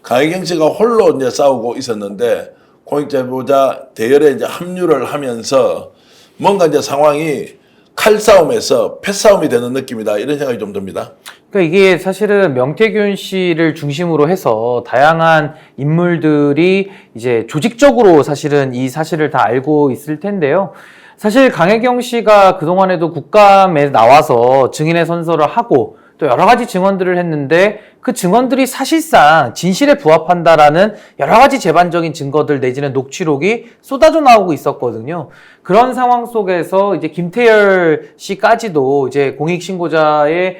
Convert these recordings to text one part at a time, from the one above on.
강혜경 씨가 홀로 이제 싸우고 있었는데 공익제보자 대열에 이제 합류를 하면서 뭔가 이제 상황이 칼싸움에서 패싸움이 되는 느낌이다 이런 생각이 좀 듭니다. 그러니까 이게 사실은 명태균 씨를 중심으로 해서 다양한 인물들이 이제 조직적으로 사실은 이 사실을 다 알고 있을 텐데요. 사실 강혜경 씨가 그동안에도 국감에 나와서 증인의 선서를 하고 또 여러 가지 증언들을 했는데 그 증언들이 사실상 진실에 부합한다라는 여러 가지 재반적인 증거들 내지는 녹취록이 쏟아져 나오고 있었거든요. 그런 상황 속에서 이제 김태열 씨까지도 이제 공익신고자의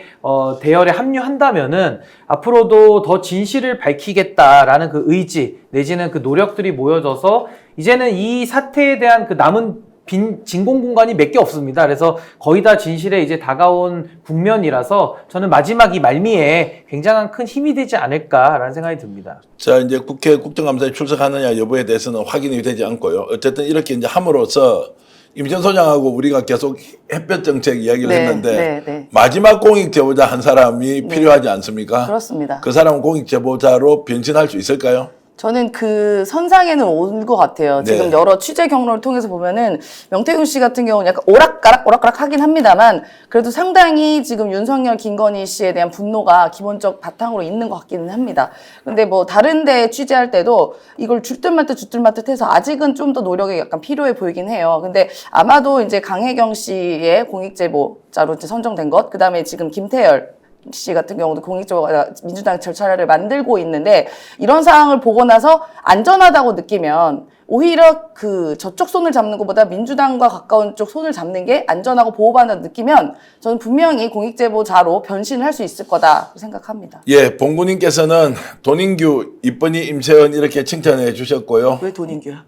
대열에 합류한다면은 앞으로도 더 진실을 밝히겠다라는 그 의지 내지는 그 노력들이 모여져서 이제는 이 사태에 대한 그 남은 빈 진공 공간이 몇 개 없습니다. 그래서 거의 다 진실에 이제 다가온 국면이라서 저는 마지막 이 말미에 굉장한 큰 힘이 되지 않을까라는 생각이 듭니다. 자, 이제 국회 국정감사에 출석하느냐 여부에 대해서는 확인이 되지 않고요. 어쨌든 이렇게 이제 함으로써 임천 소장하고 우리가 계속 햇볕 정책 이야기를 했는데 마지막 공익 제보자 한 사람이 필요하지 않습니까? 그렇습니다. 그 사람은 공익 제보자로 변신할 수 있을까요? 저는 그 선상에는 온 것 같아요. 네. 지금 여러 취재 경로를 통해서 보면은 명태균 씨 같은 경우는 약간 오락가락 하긴 합니다만 그래도 상당히 지금 윤석열, 김건희 씨에 대한 분노가 기본적 바탕으로 있는 것 같기는 합니다. 근데 뭐 다른 데 취재할 때도 이걸 줄듯말듯 해서 아직은 좀 더 노력이 약간 필요해 보이긴 해요. 근데 아마도 이제 강혜경 씨의 공익제보자로 이제 선정된 것, 그 다음에 지금 김태열 씨 같은 경우도 공익적으로 민주당 절차를 만들고 있는데 이런 상황을 보고 나서 안전하다고 느끼면 오히려 그 저쪽 손을 잡는 것보다 민주당과 가까운 쪽 손을 잡는 게 안전하고 보호받는다고 느끼면 저는 분명히 공익제보자로 변신을 할 수 있을 거다 생각합니다. 예, 봉구님께서는 돈인규, 이쁜이 임세은 이렇게 칭찬해 주셨고요. 왜 돈인규야?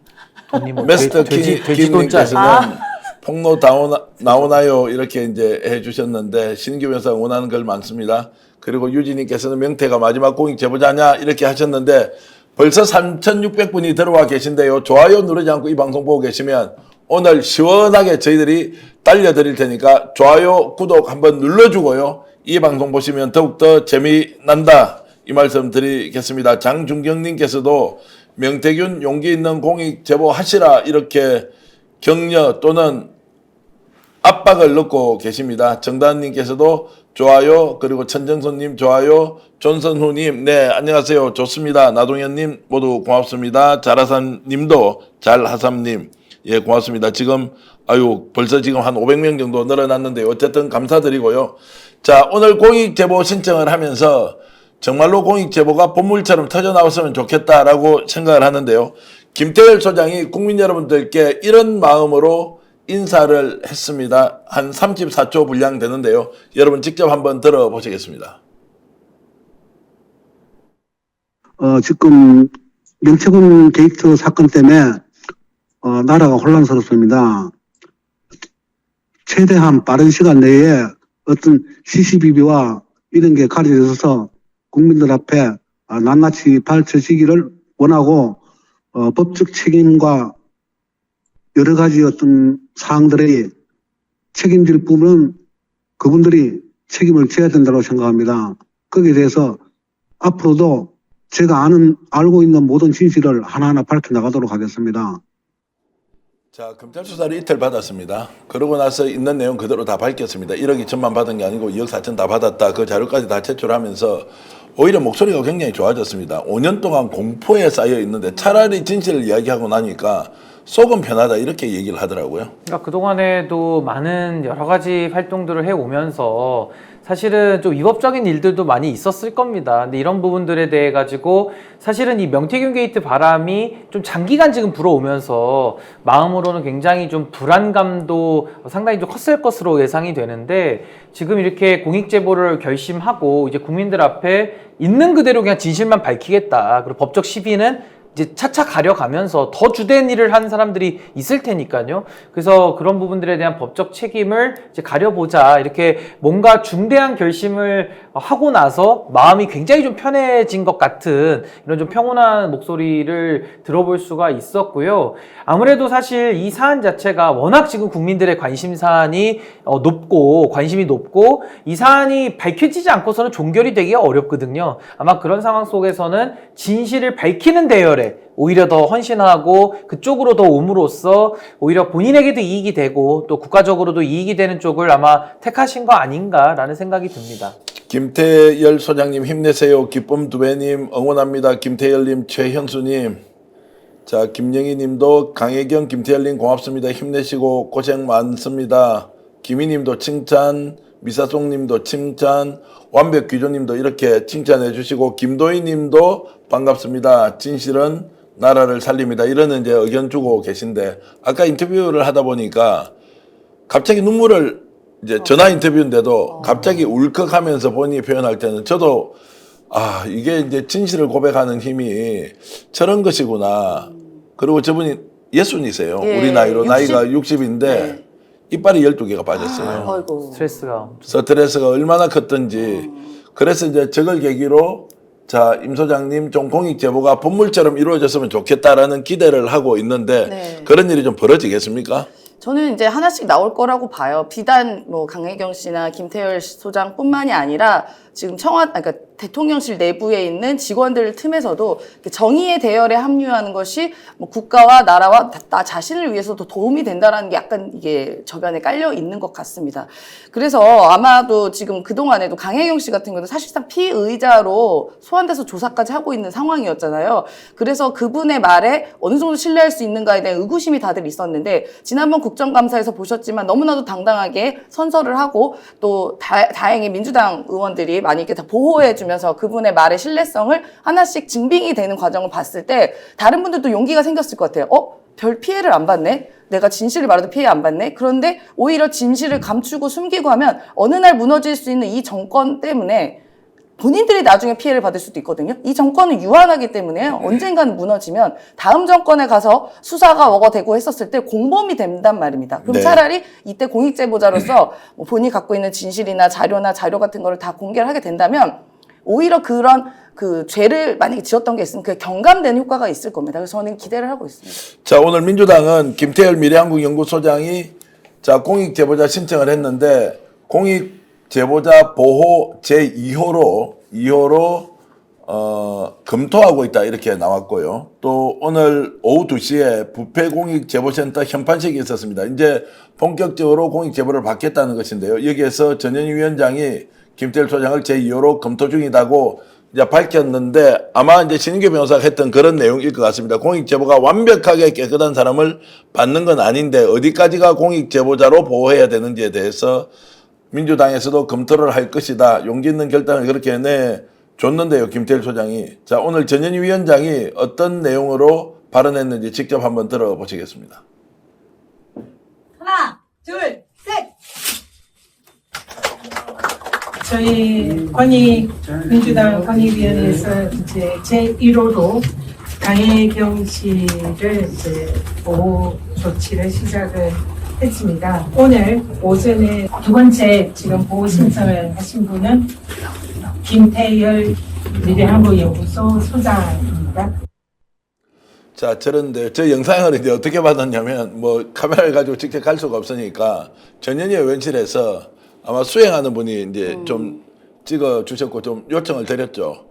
돈이 뭐 메스터 김님께서는 폭로 나오나요? 이렇게 이제 해주셨는데 신규 변호사 원하는 걸 많습니다. 그리고 유진님께서는 명태가 마지막 공익 제보자냐 이렇게 하셨는데 벌써 3,600분이 들어와 계신데요. 좋아요 누르지 않고 이 방송 보고 계시면 오늘 시원하게 저희들이 달려드릴 테니까 좋아요, 구독 한번 눌러주고요. 이 방송 보시면 더욱더 재미난다 이 말씀 드리겠습니다. 장중경님께서도 명태균 용기 있는 공익 제보 하시라 이렇게 격려 또는 압박을 넣고 계십니다. 정다은님께서도 좋아요, 그리고 천정선님 좋아요, 존선후님 네 안녕하세요 좋습니다. 나동현님 모두 고맙습니다. 자라산님도 잘하삼님 예 고맙습니다. 지금 벌써 지금 한 500명 정도 늘어났는데 어쨌든 감사드리고요. 자 오늘 공익제보 신청을 하면서 정말로 공익제보가 본물처럼 터져나왔으면 좋겠다라고 생각을 하는데요. 김태열 소장이 국민 여러분들께 이런 마음으로 인사를 했습니다. 한 34초 분량 되는데요. 여러분 직접 한번 들어보시겠습니다. 지금 명태균 게이트 사건 때문에 나라가 혼란스럽습니다. 최대한 빠른 시간 내에 어떤 CCTV와 이런 게 가려져서 국민들 앞에 낱낱이 밝혀지기를 원하고 법적 책임과 여러 가지 어떤 사항들이 책임질 부분은 그분들이 책임을 져야 된다고 생각합니다. 거기에 대해서 앞으로도 제가 알고 있는 모든 진실을 하나하나 밝혀나가도록 하겠습니다. 자, 검찰 수사를 이틀 받았습니다. 그러고 나서 있는 내용 그대로 다 밝혔습니다. 1억 2천만 받은 게 아니고 2억 4천 다 받았다. 그 자료까지 다 제출하면서 오히려 목소리가 굉장히 좋아졌습니다. 5년 동안 공포에 쌓여 있는데 차라리 진실을 이야기하고 나니까 속은 편하다 이렇게 얘기를 하더라고요. 그러니까 그동안에도 많은 여러 가지 활동들을 해오면서 사실은 좀 위법적인 일들도 많이 있었을 겁니다. 근데 이런 부분들에 대해 가지고 사실은 이 명태균 게이트 바람이 좀 장기간 지금 불어오면서 마음으로는 굉장히 좀 불안감도 상당히 좀 컸을 것으로 예상이 되는데 지금 이렇게 공익제보를 결심하고 이제 국민들 앞에 있는 그대로 그냥 진실만 밝히겠다. 그리고 법적 시비는 이제 차차 가려가면서 더 주된 일을 하는 사람들이 있을 테니까요. 그래서 그런 부분들에 대한 법적 책임을 이제 가려보자. 이렇게 뭔가 중대한 결심을 하고 나서 마음이 굉장히 좀 편해진 것 같은 이런 좀 평온한 목소리를 들어볼 수가 있었고요. 아무래도 사실 이 사안 자체가 워낙 지금 국민들의 관심사안이 높고 관심이 높고 이 사안이 밝혀지지 않고서는 종결이 되기가 어렵거든요. 아마 그런 상황 속에서는 진실을 밝히는 대열에 오히려 더 헌신하고 그쪽으로 더 옴으로써 오히려 본인에게도 이익이 되고 또 국가적으로도 이익이 되는 쪽을 아마 택하신 거 아닌가라는 생각이 듭니다. 김태열 소장님 힘내세요. 기쁨 두 배님 응원합니다. 김태열님, 최현수님, 자 김영희님도 강혜경, 김태열님 고맙습니다. 힘내시고 고생 많습니다. 김희님도 칭찬, 미사송님도 칭찬, 완벽귀조님도 이렇게 칭찬해 주시고 김도희님도 반갑습니다. 진실은 나라를 살립니다. 이런 이제 의견 주고 계신데 아까 인터뷰를 하다 보니까 갑자기 눈물을 이제 전화 인터뷰인데도 갑자기 울컥하면서 본인이 표현할 때는 저도 이게 이제 진실을 고백하는 힘이 저런 것이구나. 그리고 저분이 예순이세요. 예, 우리 나이로 60? 나이가 60인데 네. 이빨이 12개가 빠졌어요. 아이고. 스트레스가 스트레스가 얼마나 컸던지. 그래서 이제 저걸 계기로 자, 임 소장님 좀 공익 제보가 본물처럼 이루어졌으면 좋겠다라는 기대를 하고 있는데 네. 그런 일이 좀 벌어지겠습니까? 저는 이제 하나씩 나올 거라고 봐요. 비단 뭐 강혜경 씨나 김태열 소장뿐만이 아니라 지금 그러니까 대통령실 내부에 있는 직원들 틈에서도 정의의 대열에 합류하는 것이 뭐 국가와 나라와 나 자신을 위해서도 도움이 된다라는 게 약간 이게 저변에 깔려 있는 것 같습니다. 그래서 아마도 지금 그동안에도 강혜경 씨 같은 경우도 사실상 피의자로 소환돼서 조사까지 하고 있는 상황이었잖아요. 그래서 그분의 말에 어느 정도 신뢰할 수 있는가에 대한 의구심이 다들 있었는데 지난번 국정감사에서 보셨지만 너무나도 당당하게 선서를 하고 또 다행히 민주당 의원들이 많이 이렇게 다 보호해주면서 그분의 말의 신뢰성을 하나씩 증빙이 되는 과정을 봤을 때 다른 분들도 용기가 생겼을 것 같아요. 별 피해를 안 받네? 내가 진실을 말해도 피해 안 받네? 그런데 오히려 진실을 감추고 숨기고 하면 어느 날 무너질 수 있는 이 정권 때문에 본인들이 나중에 피해를 받을 수도 있거든요. 이 정권은 유한하기 때문에 언젠가는 무너지면 다음 정권에 가서 수사가 워거되고 했었을 때 공범이 된단 말입니다. 그럼 네. 차라리 이때 공익제보자로서 뭐 본인이 갖고 있는 진실이나 자료 같은 거를 다 공개를 하게 된다면 오히려 그런 그 죄를 만약에 지었던 게 있으면 그게 경감되는 효과가 있을 겁니다. 그래서 저는 기대를 하고 있습니다. 자, 오늘 민주당은 김태열 미래한국연구소장이 자, 공익제보자 신청을 했는데 공익제보자 보호 제2호로 검토하고 있다 이렇게 나왔고요. 또 오늘 오후 2시에 부패공익제보센터 현판식이 있었습니다. 이제 본격적으로 공익제보를 받겠다는 것인데요. 여기에서 전현희 위원장이 김태열 소장을 제2호로 검토 중이다고 이제 밝혔는데 아마 이제 신인규 변호사가 했던 그런 내용일 것 같습니다. 공익제보가 완벽하게 깨끗한 사람을 받는 건 아닌데 어디까지가 공익제보자로 보호해야 되는지에 대해서 민주당에서도 검토를 할 것이다. 용기 있는 결단을 그렇게 내줬는데요. 김태열 소장이. 자, 오늘 전현희 위원장이 어떤 내용으로 발언했는지 직접 한번 들어보시겠습니다. 하나, 둘, 셋! 저희 민주당 권익위원회에서 이제 제1호로 강혜경 씨를 이제 보호 조치를 시작을 했습니다. 오늘 오전에 두 번째 지금 보호 신청을 하신 분은 김태열 미래한국연구소 소장입니다. 자, 저런데 저 영상을 이제 어떻게 받았냐면 뭐 카메라를 가지고 직접 갈 수가 없으니까 전현희 의원실에서 아마 수행하는 분이 이제 좀 찍어 주셨고 좀 요청을 드렸죠.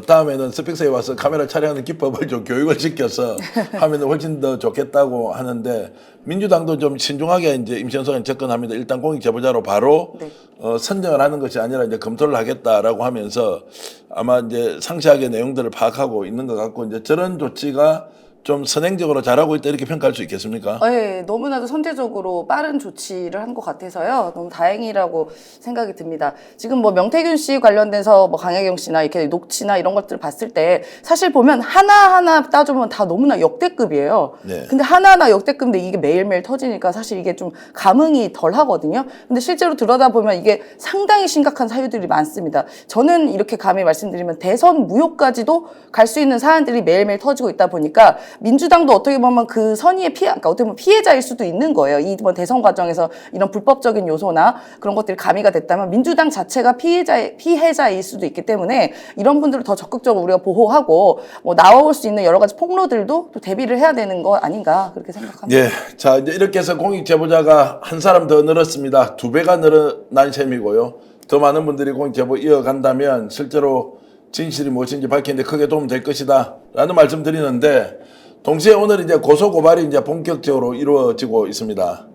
다음에는 스픽스에 와서 카메라 촬영하는 기법을 좀 교육을 시켜서 하면 훨씬 더 좋겠다고 하는데 민주당도 좀 신중하게 이제 임시연소에 접근합니다. 일단 공익제보자로 바로 네. 선정을 하는 것이 아니라 이제 검토를 하겠다라고 하면서 아마 이제 상세하게 내용들을 파악하고 있는 것 같고 이제 저런 조치가 좀 선행적으로 잘하고 있다 이렇게 평가할 수 있겠습니까? 네, 너무나도 선제적으로 빠른 조치를 한 것 같아서요. 너무 다행이라고 생각이 듭니다. 지금 뭐 명태균 씨 관련돼서 뭐 강혜경 씨나 이렇게 녹취나 이런 것들을 봤을 때 사실 보면 하나하나 따져보면 다 너무나 역대급이에요. 네. 근데 하나하나 역대급인데 이게 매일매일 터지니까 사실 이게 좀 감흥이 덜 하거든요. 근데 실제로 들여다보면 이게 상당히 심각한 사유들이 많습니다. 저는 이렇게 감히 말씀드리면 대선 무효까지도 갈 수 있는 사안들이 매일매일 터지고 있다 보니까 민주당도 어떻게 보면 그 선의의 그러니까 어떻게 보면 피해자일 수도 있는 거예요. 이번 대선 과정에서 이런 불법적인 요소나 그런 것들이 가미가 됐다면 민주당 자체가 피해자일 수도 있기 때문에 이런 분들을 더 적극적으로 우리가 보호하고 뭐 나올 수 있는 여러 가지 폭로들도 또 대비를 해야 되는 거 아닌가 그렇게 생각합니다. 예. 자, 이제 이렇게 해서 공익 제보자가 한 사람 더 늘었습니다. 2배가 늘어난 셈이고요. 더 많은 분들이 공익 제보 이어간다면 실제로 진실이 무엇인지 밝히는데 크게 도움 될 것이다. 라는 말씀 드리는데 동시에 오늘 이제 고소 고발이 이제 본격적으로 이루어지고 있습니다.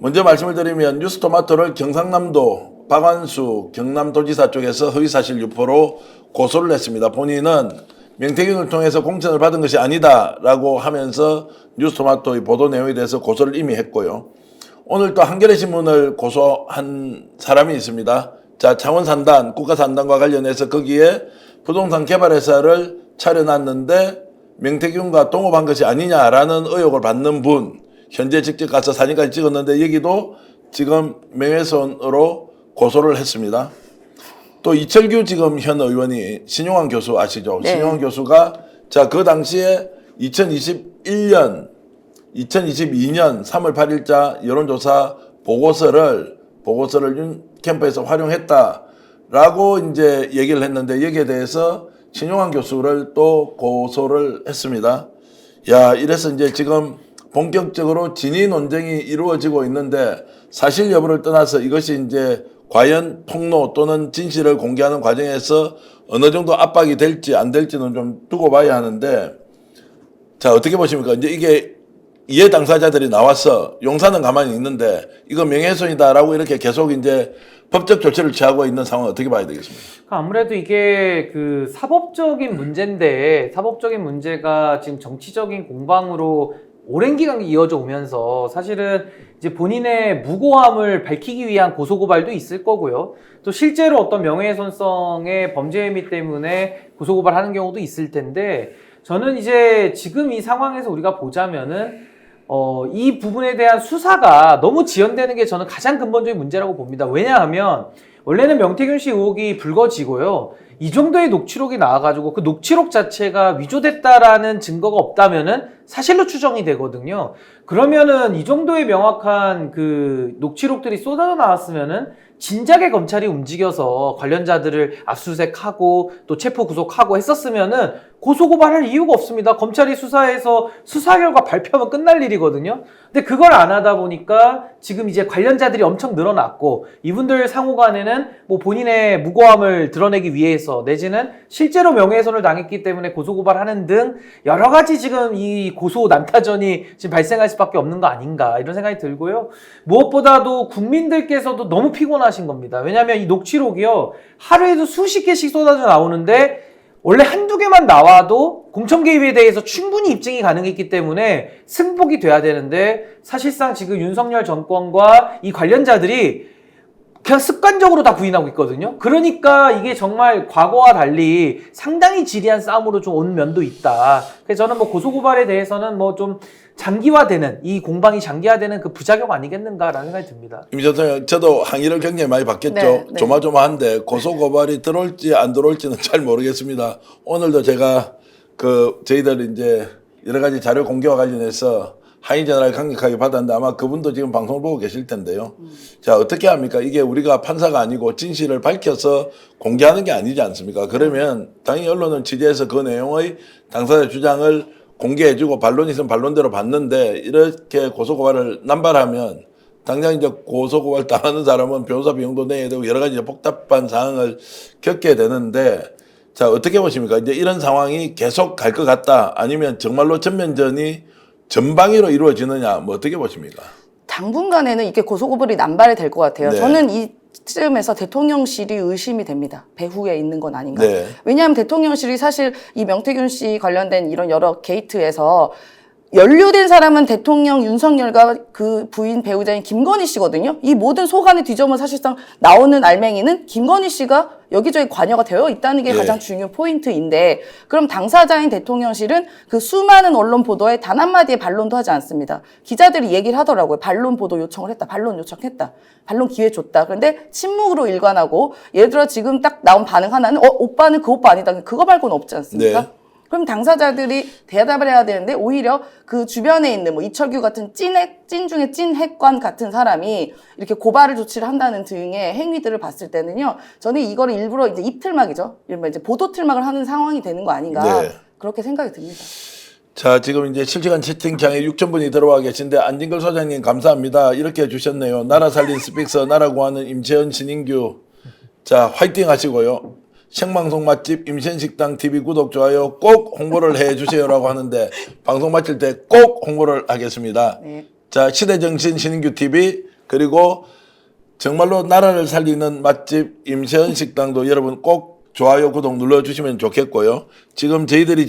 먼저 말씀을 드리면 뉴스토마토를 경상남도 박완수 경남도지사 쪽에서 허위사실 유포로 고소를 했습니다. 본인은 명태균을 통해서 공천을 받은 것이 아니다라고 하면서 뉴스토마토의 보도 내용에 대해서 고소를 이미 했고요. 오늘 또 한겨레신문을 고소한 사람이 있습니다. 자, 창원산단, 국가산단과 관련해서 거기에 부동산 개발회사를 차려놨는데 명태균과 동업한 것이 아니냐라는 의혹을 받는 분, 현재 직접 가서 사진까지 찍었는데 여기도 지금 명예훼손으로 고소를 했습니다. 또 이철규 지금 현 의원이 신용환 교수 아시죠? 네. 신용환 교수가 자, 그 당시에 2022년 3월 8일자 여론조사 보고서를 윤 캠프에서 활용했다라고 이제 얘기를 했는데 여기에 대해서 신용환 교수를 또 고소를 했습니다. 야, 이래서 이제 지금 본격적으로 진위 논쟁이 이루어지고 있는데 사실 여부를 떠나서 이것이 이제 과연 폭로 또는 진실을 공개하는 과정에서 어느 정도 압박이 될지 안 될지는 좀 두고 봐야 하는데 자, 어떻게 보십니까? 이제 이게 이해 당사자들이 나와서 용사는 가만히 있는데 이거 명예훼손이다라고 이렇게 계속 이제 법적 조치를 취하고 있는 상황을 어떻게 봐야 되겠습니까? 아무래도 이게 그 사법적인 문제인데 사법적인 문제가 지금 정치적인 공방으로 오랜 기간 이어져 오면서 사실은 이제 본인의 무고함을 밝히기 위한 고소고발도 있을 거고요. 또 실제로 어떤 명예훼손성의 범죄 혐의 때문에 고소고발하는 경우도 있을 텐데 저는 이제 지금 이 상황에서 우리가 보자면은 이 부분에 대한 수사가 너무 지연되는 게 저는 가장 근본적인 문제라고 봅니다. 왜냐하면 원래는 명태균 씨 의혹이 불거지고요. 이 정도의 녹취록이 나와가지고 그 녹취록 자체가 위조됐다라는 증거가 없다면은 사실로 추정이 되거든요. 그러면은 이 정도의 명확한 그 녹취록들이 쏟아져 나왔으면은 진작에 검찰이 움직여서 관련자들을 압수수색하고 또 체포 구속하고 했었으면은 고소고발할 이유가 없습니다. 검찰이 수사해서 수사 결과 발표하면 끝날 일이거든요. 근데 그걸 안 하다 보니까 지금 이제 관련자들이 엄청 늘어났고 이분들 상호 간에는 뭐 본인의 무고함을 드러내기 위해서 내지는 실제로 명예훼손을 당했기 때문에 고소고발하는 등 여러 가지 지금 이 고소 난타전이 지금 발생할 수밖에 없는 거 아닌가 이런 생각이 들고요. 무엇보다도 국민들께서도 너무 피곤하신 겁니다. 왜냐하면 이 녹취록이요. 하루에도 수십 개씩 쏟아져 나오는데 원래 한두 개만 나와도 공천 개입에 대해서 충분히 입증이 가능했기 때문에 승복이 돼야 되는데 사실상 지금 윤석열 정권과 이 관련자들이 그냥 습관적으로 다 부인하고 있거든요. 그러니까 이게 정말 과거와 달리 상당히 지리한 싸움으로 좀 온 면도 있다. 그래서 저는 뭐 고소고발에 대해서는 뭐 좀 장기화되는 이 공방이 장기화되는 그 부작용 아니겠는가라는 생각이 듭니다. 임전생 저도 항의를 굉장히 많이 받겠죠. 네, 네. 조마조마한데 고소고발이 들어올지 안 들어올지는 잘 모르겠습니다. 오늘도 제가 저희들 이제 여러 가지 자료 공개와 관련해서 항의 전화를 강력하게 받았는데 아마 그분도 지금 방송을 보고 계실 텐데요. 자, 어떻게 합니까? 이게 우리가 판사가 아니고 진실을 밝혀서 공개하는 게 아니지 않습니까? 그러면 당연히 언론은 취재해서 그 내용의 당사자 주장을 공개해주고 반론이 있으면 반론대로 받는데 이렇게 고소고발을 남발하면 당장 이제 고소고발 당하는 사람은 변호사 비용도 내야 되고 여러 가지 복잡한 상황을 겪게 되는데 자, 어떻게 보십니까? 이제 이런 상황이 계속 갈 것 같다 아니면 정말로 전면전이 전방위로 이루어지느냐 뭐 어떻게 보십니까? 당분간에는 이게 고소고발이 남발이 될 것 같아요. 네. 저는 이 쯤에서 대통령실이 의심이 됩니다. 배후에 있는 건 아닌가. 네. 왜냐하면 대통령실이 사실 이 명태균 씨 관련된 이런 여러 게이트에서 연루된 사람은 대통령 윤석열과 그 부인 배우자인 김건희 씨거든요. 이 모든 소관의 뒤점은 사실상 나오는 알맹이는 김건희 씨가 여기저기 관여가 되어 있다는 게 예. 가장 중요한 포인트인데, 그럼 당사자인 대통령실은 그 수많은 언론 보도에 단 한마디의 반론도 하지 않습니다. 기자들이 얘기를 하더라고요. 반론 보도 요청을 했다. 반론 요청했다. 반론 기회 줬다. 그런데 침묵으로 일관하고, 예를 들어 지금 딱 나온 반응 하나는 오빠는 그 오빠 아니다. 그거 말고는 없지 않습니까? 네. 그럼 당사자들이 대답을 해야 되는데 오히려 그 주변에 있는 뭐 이철규 같은 찐 중에 찐 핵관 같은 사람이 이렇게 고발을 조치를 한다는 등의 행위들을 봤을 때는요, 저는 이거를 일부러 이제 입틀막이죠. 이른바 이제 보도 틀막을 하는 상황이 되는 거 아닌가. 네. 그렇게 생각이 듭니다. 자, 지금 이제 실시간 채팅창에 6,000분이 들어와 계신데, 안진걸 소장님 감사합니다. 이렇게 해주셨네요. 나라 살린 스픽서, 나라 구하는 임채연, 신인규. 자, 화이팅 하시고요. 생방송 맛집 임신식당 TV 구독, 좋아요 꼭 홍보를 해주세요라고 하는데, 방송 마칠 때 꼭 홍보를 하겠습니다. 네. 자, 시대정신 신인규 TV, 그리고 정말로 나라를 살리는 맛집 임세은식당도 여러분 꼭 좋아요 구독 눌러주시면 좋겠고요. 지금 저희들이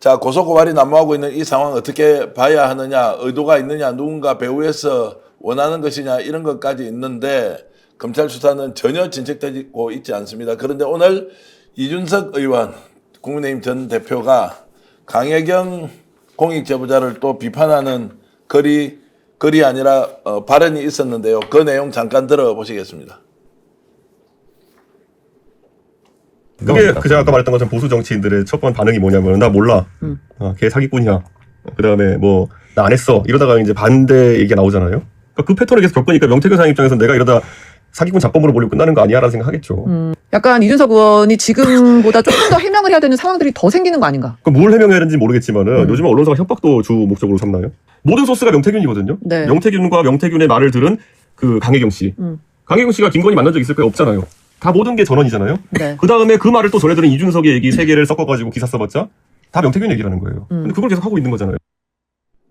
자, 고소고발이 난무하고 있는 이 상황 어떻게 봐야 하느냐, 의도가 있느냐, 누군가 배후에서 원하는 것이냐, 이런 것까지 있는데, 검찰 수사는 전혀 진척되고 있지 않습니다. 그런데 오늘 이준석 의원, 국민의힘 전 대표가 강혜경 공익제보자를 또 비판하는 글이 아니라 발언이 있었는데요. 그 내용 잠깐 들어보시겠습니다. 그게 제가 아까 말했던 것처럼 보수 정치인들의 첫 번째 반응이 뭐냐면, 나 몰라, 걔 사기꾼이야, 그 다음에 뭐 나 안 했어, 이러다가 이제 반대 얘기가 나오잖아요. 그러니까 그 패턴을 계속 겪으니까 명태균 사장 입장에서 내가 이러다 사기꾼 잡범으로 몰리고 끝나는 거 아니야라는 생각하겠죠. 약간 이준석 의원이 지금보다 조금 더 해명을 해야 되는 상황들이 더 생기는 거 아닌가? 그럼 뭘 해명해야 되는지 모르겠지만은 요즘 언론사가 협박도 주 목적으로 삼나요? 모든 소스가 명태균이거든요. 네. 명태균과 명태균의 말을 들은 그 강혜경 씨. 강혜경 씨가 김건희 만난 적 있을까요? 없잖아요. 다 모든 게 전원이잖아요. 네. 그 다음에 그 말을 또 전해들은 이준석의 얘기 3개를 섞어가지고 기사 써봤자 다 명태균 얘기라는 거예요. 근데 그걸 계속 하고 있는 거잖아요.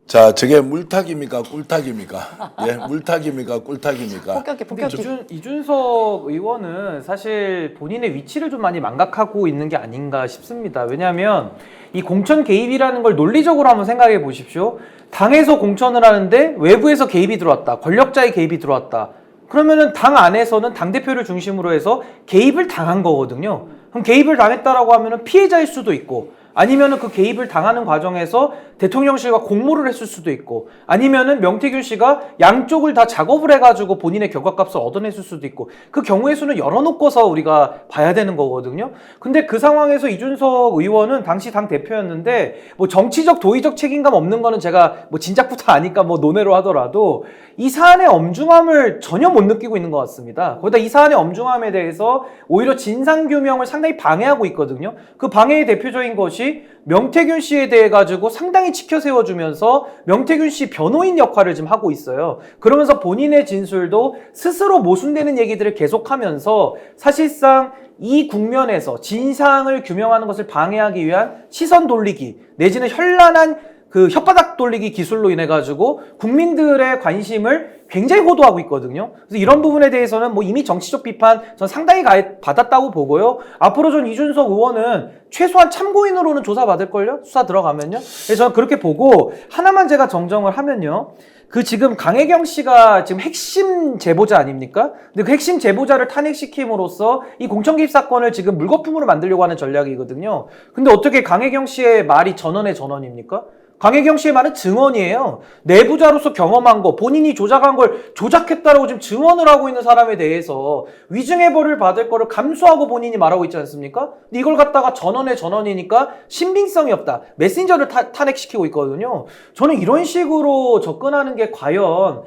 자, 저게 물타기입니까? 꿀타기입니까? 예, 물타기입니까? 꿀타기입니까? 폭격기. 이준석 의원은 사실 본인의 위치를 좀 많이 망각하고 있는 게 아닌가 싶습니다. 왜냐하면 이 공천 개입이라는 걸 논리적으로 한번 생각해 보십시오. 당에서 공천을 하는데 외부에서 개입이 들어왔다. 권력자의 개입이 들어왔다. 그러면은 당 안에서는 당대표를 중심으로 해서 개입을 당한 거거든요. 그럼 개입을 당했다라고 하면은 피해자일 수도 있고, 아니면은 그 개입을 당하는 과정에서 대통령실과 공모를 했을 수도 있고, 아니면은 명태균 씨가 양쪽을 다 작업을 해가지고 본인의 결과값을 얻어냈을 수도 있고, 그 경우의 수는 열어놓고서 우리가 봐야 되는 거거든요. 근데 그 상황에서 이준석 의원은 당시 당 대표였는데, 뭐 정치적 도의적 책임감 없는 거는 제가 뭐 진작부터 아니까 뭐 논외로 하더라도 이 사안의 엄중함을 전혀 못 느끼고 있는 것 같습니다. 거기다 이 사안의 엄중함에 대해서 오히려 진상규명을 상당히 방해하고 있거든요. 그 방해의 대표적인 것이 명태균 씨에 대해 가지고 상당히 치켜 세워주면서 명태균 씨 변호인 역할을 지금 하고 있어요. 그러면서 본인의 진술도 스스로 모순되는 얘기들을 계속하면서 사실상 이 국면에서 진상을 규명하는 것을 방해하기 위한 시선 돌리기 내지는 현란한 그 혓바닥 돌리기 기술로 인해 가지고 국민들의 관심을 굉장히 호도하고 있거든요. 그래서 이런 부분에 대해서는 뭐 이미 정치적 비판 전 상당히 받았다고 보고요. 앞으로 전 이준석 의원은 최소한 참고인으로는 조사받을걸요? 수사 들어가면요. 그래서 저는 그렇게 보고, 하나만 제가 정정을 하면요. 그 지금 강혜경 씨가 지금 핵심 제보자 아닙니까? 근데 그 핵심 제보자를 탄핵시킴으로써 이 공천 개입 사건을 지금 물거품으로 만들려고 하는 전략이거든요. 근데 어떻게 강혜경 씨의 말이 전원의 전원입니까? 강혜경 씨의 말은 증언이에요. 내부자로서 경험한 거, 본인이 조작한 걸 조작했다라고 지금 증언을 하고 있는 사람에 대해서 위증의 벌을 받을 거를 감수하고 본인이 말하고 있지 않습니까? 근데 이걸 갖다가 전원의 전원이니까 신빙성이 없다. 메신저를 탄핵시키고 있거든요. 저는 이런 식으로 접근하는 게 과연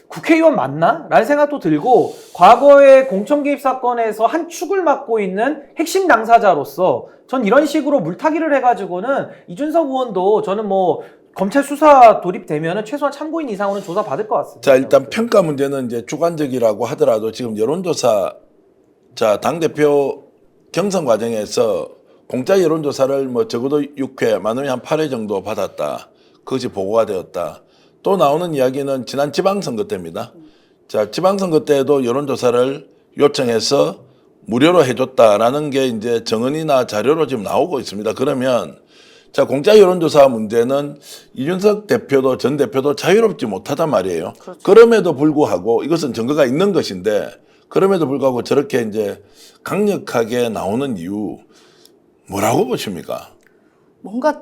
국회의원 맞나? 라는 생각도 들고, 과거의 공천 개입 사건에서 한 축을 맡고 있는 핵심 당사자로서 전 이런 식으로 물타기를 해가지고는 이준석 의원도 저는 뭐 검찰 수사 돌입되면은 최소한 참고인 이상으로는 조사 받을 것 같습니다. 자, 일단 평가 문제는 이제 주관적이라고 하더라도 지금 여론조사, 자, 당대표 경선 과정에서 공짜 여론조사를 뭐 적어도 6회, 많으면 한 8회 정도 받았다. 그것이 보고가 되었다. 또 나오는 이야기는 지난 지방선거 때입니다. 자, 지방선거 때도 여론조사를 요청해서 무료로 해줬다라는 게 이제 정언이나 자료로 지금 나오고 있습니다. 그러면 자, 공짜 여론조사 문제는 이준석 대표도 전 대표도 자유롭지 못하단 말이에요. 그렇죠. 그럼에도 불구하고 이것은 증거가 있는 것인데 그럼에도 불구하고 저렇게 이제 강력하게 나오는 이유 뭐라고 보십니까? 뭔가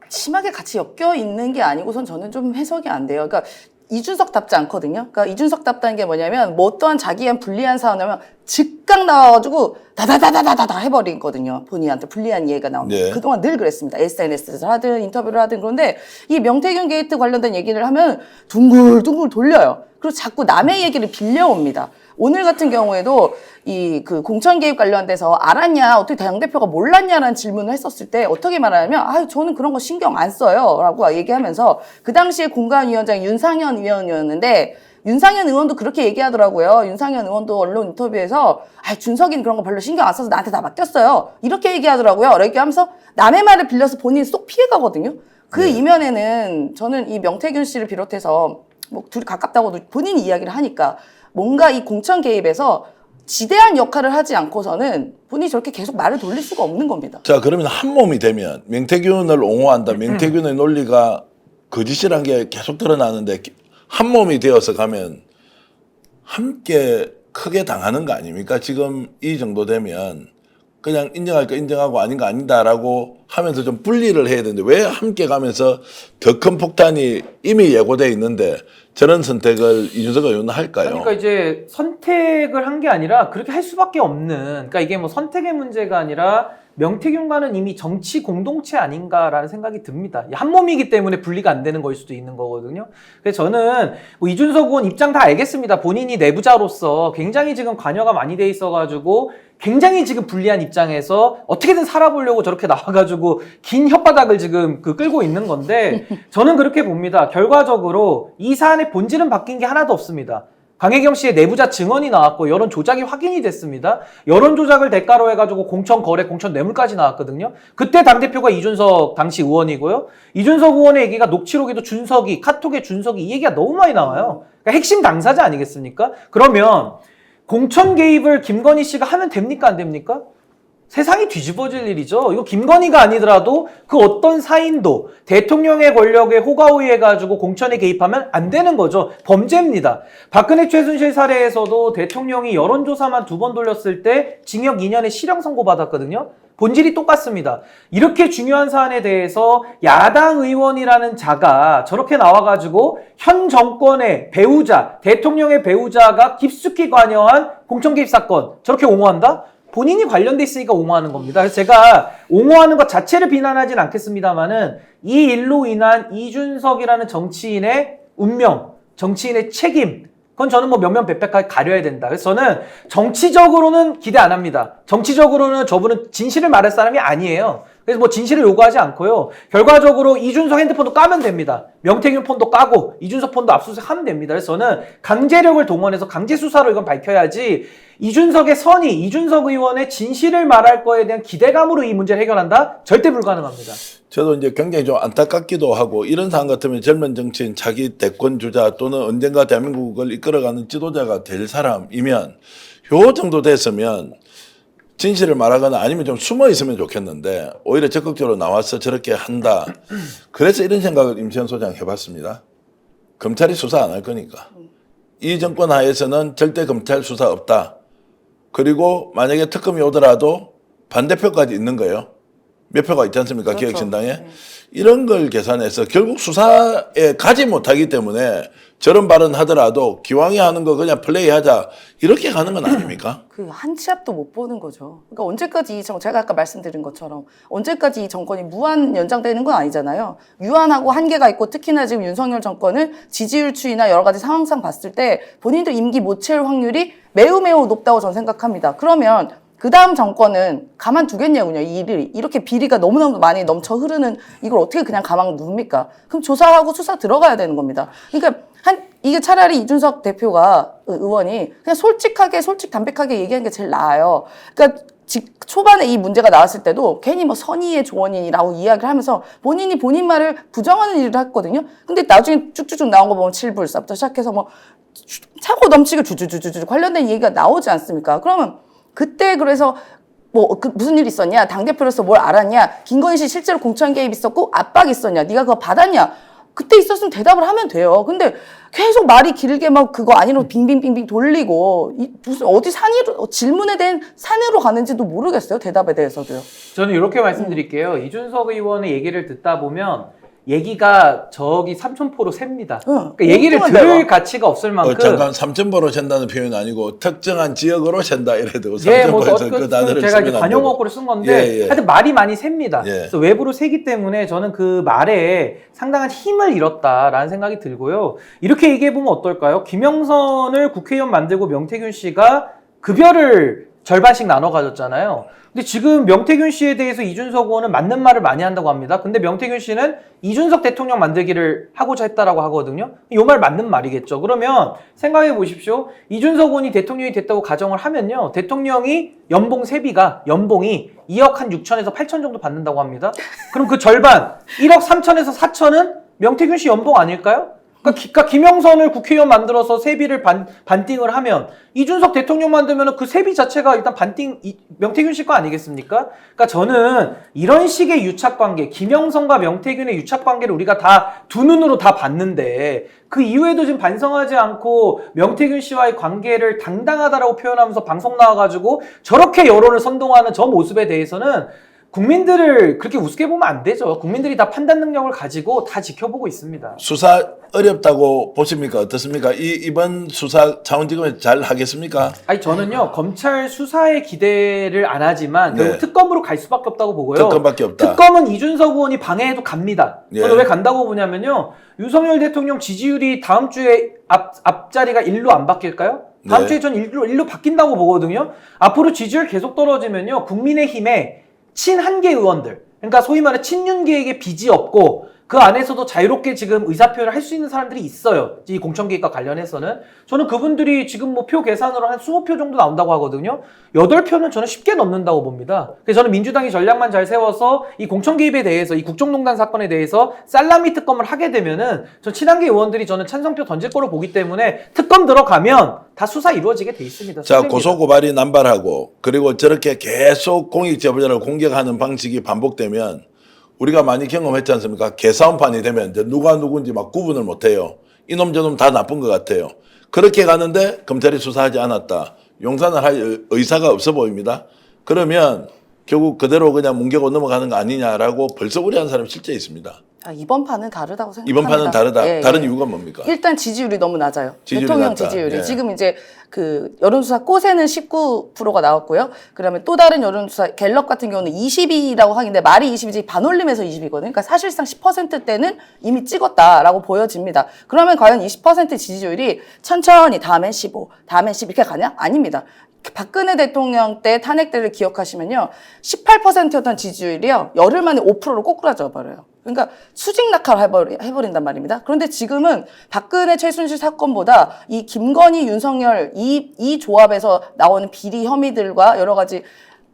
심하게 같이 엮여 있는 게 아니고선 저는 좀 해석이 안 돼요. 그러니까 이준석답지 않거든요. 그러니까 이준석답다는 게 뭐냐면 뭐 어떠한 자기한 불리한 상황이면 즉각 나와가지고 다다다다다다 해버리거든요. 본인한테 불리한 이해가 나오면. 네. 그동안 늘 그랬습니다. SNS에서 하든 인터뷰를 하든. 그런데 이 명태균 게이트 관련된 얘기를 하면 둥글둥글 돌려요. 그리고 자꾸 남의 얘기를 빌려옵니다. 오늘 같은 경우에도 이 그 공천 개입 관련돼서 알았냐, 어떻게 당대표가 몰랐냐라는 질문을 했었을 때 어떻게 말하냐면, 아, 저는 그런 거 신경 안 써요. 라고 얘기하면서 그 당시에 공관위원장이 윤상현 의원이었는데 윤상현 의원도 그렇게 얘기하더라고요. 윤상현 의원도 언론 인터뷰에서 아, 준석이는 그런 거 별로 신경 안 써서 나한테 다 맡겼어요. 이렇게 얘기하더라고요. 이렇게 하면서 남의 말을 빌려서 본인이 쏙 피해가거든요. 그 이면에는 저는 이 명태균 씨를 비롯해서 뭐 둘이 가깝다고도 본인이 이야기를 하니까 뭔가 이 공천 개입에서 지대한 역할을 하지 않고서는 본인이 저렇게 계속 말을 돌릴 수가 없는 겁니다. 자, 그러면 한 몸이 되면 명태균을 옹호한다. 명태균의 논리가 거짓이란 게 계속 드러나는데 한 몸이 되어서 가면 함께 크게 당하는 거 아닙니까? 지금 이 정도 되면 그냥 인정할 거 인정하고 아닌 거 아니다라고 하면서 좀 분리를 해야 되는데 왜 함께 가면서 더 큰 폭탄이 이미 예고돼 있는데 저런 선택을 이준석 의원은 할까요? 그러니까 이제 선택을 한 게 아니라 그렇게 할 수밖에 없는, 그러니까 이게 뭐 선택의 문제가 아니라 명태균과는 이미 정치 공동체 아닌가라는 생각이 듭니다. 한 몸이기 때문에 분리가 안 되는 걸 수도 있는 거거든요. 그래서 저는 뭐 이준석 의원 입장 다 알겠습니다. 본인이 내부자로서 굉장히 지금 관여가 많이 돼 있어가지고 굉장히 지금 불리한 입장에서 어떻게든 살아보려고 저렇게 나와가지고 긴 혓바닥을 지금 끌고 있는 건데 저는 그렇게 봅니다. 결과적으로 이 사안의 본질은 바뀐 게 하나도 없습니다. 강혜경 씨의 내부자 증언이 나왔고 여론 조작이 확인이 됐습니다. 여론 조작을 대가로 해가지고 공천 거래, 공천 뇌물까지 나왔거든요. 그때 당대표가 이준석 당시 의원이고요. 이준석 의원의 얘기가 녹취록에도 준석이, 카톡에 준석이 이 얘기가 너무 많이 나와요. 그러니까 핵심 당사자 아니겠습니까? 그러면 공천 개입을 김건희 씨가 하면 됩니까? 안 됩니까? 세상이 뒤집어질 일이죠. 이거 김건희가 아니더라도 그 어떤 사인도 대통령의 권력에 호가호위해가지고 공천에 개입하면 안 되는 거죠. 범죄입니다. 박근혜 최순실 사례에서도 대통령이 여론조사만 2번 돌렸을 때 징역 2년의 실형 선고 받았거든요. 본질이 똑같습니다. 이렇게 중요한 사안에 대해서 야당 의원이라는 자가 저렇게 나와가지고 현 정권의 배우자, 대통령의 배우자가 깊숙이 관여한 공천 개입 사건 저렇게 옹호한다? 본인이 관련돼 있으니까 옹호하는 겁니다. 그래서 제가 옹호하는 것 자체를 비난하진 않겠습니다만은 이 일로 인한 이준석이라는 정치인의 운명, 정치인의 책임, 그건 저는 뭐 명명백백하게 가려야 된다. 그래서 저는 정치적으로는 기대 안 합니다. 정치적으로는 저분은 진실을 말할 사람이 아니에요. 그래서 뭐 진실을 요구하지 않고요. 결과적으로 이준석 핸드폰도 까면 됩니다. 명태균 폰도 까고 이준석 폰도 압수수색하면 됩니다. 그래서 저는 강제력을 동원해서 강제 수사로 이건 밝혀야지 이준석의 선의, 이준석 의원의 진실을 말할 거에 대한 기대감으로 이 문제를 해결한다? 절대 불가능합니다. 저도 이제 굉장히 좀 안타깝기도 하고 이런 상황 같으면 젊은 정치인 자기 대권 주자 또는 언젠가 대한민국을 이끌어가는 지도자가 될 사람이면 요 정도 됐으면 진실을 말하거나 아니면 좀 숨어 있으면 좋겠는데 오히려 적극적으로 나와서 저렇게 한다. 그래서 이런 생각을 임시현 소장 해봤습니다. 검찰이 수사 안 할 거니까. 이 정권 하에서는 절대 검찰 수사 없다. 그리고 만약에 특검이 오더라도 반대표까지 있는 거예요. 몇 표가 있지 않습니까? 그렇죠. 기획신당에. 네. 이런 걸 계산해서 결국 수사에 가지 못하기 때문에 저런 발언 하더라도 기왕에 하는 거 그냥 플레이하자 이렇게 가는 건 아닙니까? 그 한 치 앞도 못 보는 거죠. 그러니까 언제까지 제가 아까 말씀드린 것처럼 언제까지 이 정권이 무한 연장되는 건 아니잖아요. 유한하고 한계가 있고 특히나 지금 윤석열 정권은 지지율 추이나 여러 가지 상황상 봤을 때 본인도 임기 못 채울 확률이 매우 높다고 저는 생각합니다. 그러면 그 다음 정권은 가만두겠냐고요. 이 일이 이렇게 비리가 너무너무 많이 넘쳐 흐르는 이걸 어떻게 그냥 가만 둡니까? 그럼 조사하고 수사 들어가야 되는 겁니다. 그러니까 이게 차라리 이준석 대표가 의원이 그냥 담백하게 얘기하는 게 제일 나아요. 그러니까 초반에 이 문제가 나왔을 때도 괜히 뭐 선의의 조언이라고 이야기를 하면서 본인 말을 부정하는 일을 했거든요. 근데 나중에 쭉쭉쭉 나온 거 보면 7불사부터 시작해서 뭐 차고 넘치게 주주주주 관련된 얘기가 나오지 않습니까? 그러면 그때 그래서 무슨 일 있었냐? 당대표로서 뭘 알았냐? 김건희 씨 실제로 공천 개입 있었고 압박 있었냐? 네가 그거 받았냐? 그때 있었으면 대답을 하면 돼요. 근데 계속 말이 길게 막 그거 아니로 빙빙빙빙 돌리고 무슨 어디 산으로 질문에 대한 산으로 가는지도 모르겠어요. 대답에 대해서도요. 저는 이렇게 말씀드릴게요. 이준석 의원의 얘기를 듣다 보면 얘기가 저기 삼천포로 셉니다. 그러니까 얘기를 들을 가치가 없을 만큼. 잠깐 3,000%로 잰다는 표현이 아니고 특정한 지역으로 잰다 이래 되고 예, 뭐 3,000%에서 그 단어를 제가 이제 쓰면 안 관용어구를 쓴 건데 예, 예. 하여튼 말이 많이 셉니다. 예. 그래서 외부로 세기 때문에 저는 그 말에 상당한 힘을 잃었다라는 생각이 들고요. 이렇게 얘기해 보면 어떨까요? 김영선을 국회의원 만들고 명태균 씨가 급여를 절반씩 나눠 가졌잖아요. 근데 지금 명태균 씨에 대해서 이준석 의원은 맞는 말을 많이 한다고 합니다. 근데 명태균 씨는 이준석 대통령 만들기를 하고자 했다라고 하거든요. 이 말 맞는 말이겠죠. 그러면 생각해 보십시오. 이준석 의원이 대통령이 됐다고 가정을 하면요. 대통령이 연봉이 2억 한 6천에서 8천 정도 받는다고 합니다. 그럼 그 절반 1억 3천에서 4천은 명태균 씨 연봉 아닐까요? 그러니까 김영선을 국회의원 만들어서 세비를 반띵을 하면 이준석 대통령 만들면 그 세비 자체가 일단 명태균 씨 거 아니겠습니까? 그러니까 저는 이런 식의 유착관계, 김영선과 명태균의 유착관계를 우리가 다 두 눈으로 다 봤는데 그 이후에도 지금 반성하지 않고 명태균 씨와의 관계를 당당하다라고 표현하면서 방송 나와가지고 저렇게 여론을 선동하는 저 모습에 대해서는 국민들을 그렇게 우습게 보면 안 되죠. 국민들이 다 판단 능력을 가지고 다 지켜보고 있습니다. 수사 어렵다고 보십니까? 어떻습니까? 이번 수사 차원지검에서 잘 하겠습니까? 아니 저는요 검찰 수사에 기대를 안 하지만 결국 네. 특검으로 갈 수밖에 없다고 보고요. 특검밖에 없다. 특검은 이준석 의원이 방해해도 갑니다. 저는 예. 왜 간다고 보냐면요. 윤석열 대통령 지지율이 다음 주에 앞자리가 1로 안 바뀔까요? 다음 네. 주에 전 1로 바뀐다고 보거든요. 앞으로 지지율 계속 떨어지면요. 국민의힘에 친한계 의원들, 그러니까 소위 말해 친윤계에게 빚이 없고 그 안에서도 자유롭게 지금 의사표현을 할 수 있는 사람들이 있어요. 이 공천개입과 관련해서는. 저는 그분들이 지금 뭐 표 계산으로 한 20표 정도 나온다고 하거든요. 8표는 저는 쉽게 넘는다고 봅니다. 그래서 저는 민주당이 전략만 잘 세워서 이 공천개입에 대해서 이 국정농단 사건에 대해서 살라미 특검을 하게 되면은 저 친한계 의원들이 저는 찬성표 던질 거로 보기 때문에 특검 들어가면 다 수사 이루어지게 돼 있습니다. 자, 선생님입니다. 고소고발이 남발하고 그리고 저렇게 계속 공익제보자를 공격하는 방식이 반복되면 우리가 많이 경험했지 않습니까? 개싸움판이 되면 이제 누가 누군지 막 구분을 못해요. 이놈 저놈 다 나쁜 것 같아요. 그렇게 가는데 검찰이 수사하지 않았다. 용산을 할 의사가 없어 보입니다. 그러면 결국 그대로 그냥 뭉개고 넘어가는 거 아니냐라고 벌써 우려하는 사람이 실제 있습니다. 이번 판은 다르다고 생각합니다. 이번 판은 다르다. 예, 다른 예. 이유가 뭡니까? 일단 지지율이 너무 낮아요. 지지율이 대통령 낮다. 지지율이. 예. 지금 이제 그 여론조사 꽃에는 19%가 나왔고요. 그다음에 또 다른 여론조사 갤럽 같은 경우는 20이라고 하긴데 말이 20이지 반올림에서 20이거든요. 그러니까 사실상 10%대는 이미 찍었다라고 보여집니다. 그러면 과연 20% 지지율이 천천히 다음엔 15, 다음엔 10 이렇게 가냐? 아닙니다. 박근혜 대통령 때 탄핵 때를 기억하시면요. 18%였던 지지율이요. 열흘 만에 5%로 꼬꾸라져 버려요. 그러니까 수직 낙하를 해버린단 말입니다. 그런데 지금은 박근혜 최순실 사건보다 이 김건희 윤석열 이 조합에서 나오는 비리 혐의들과 여러 가지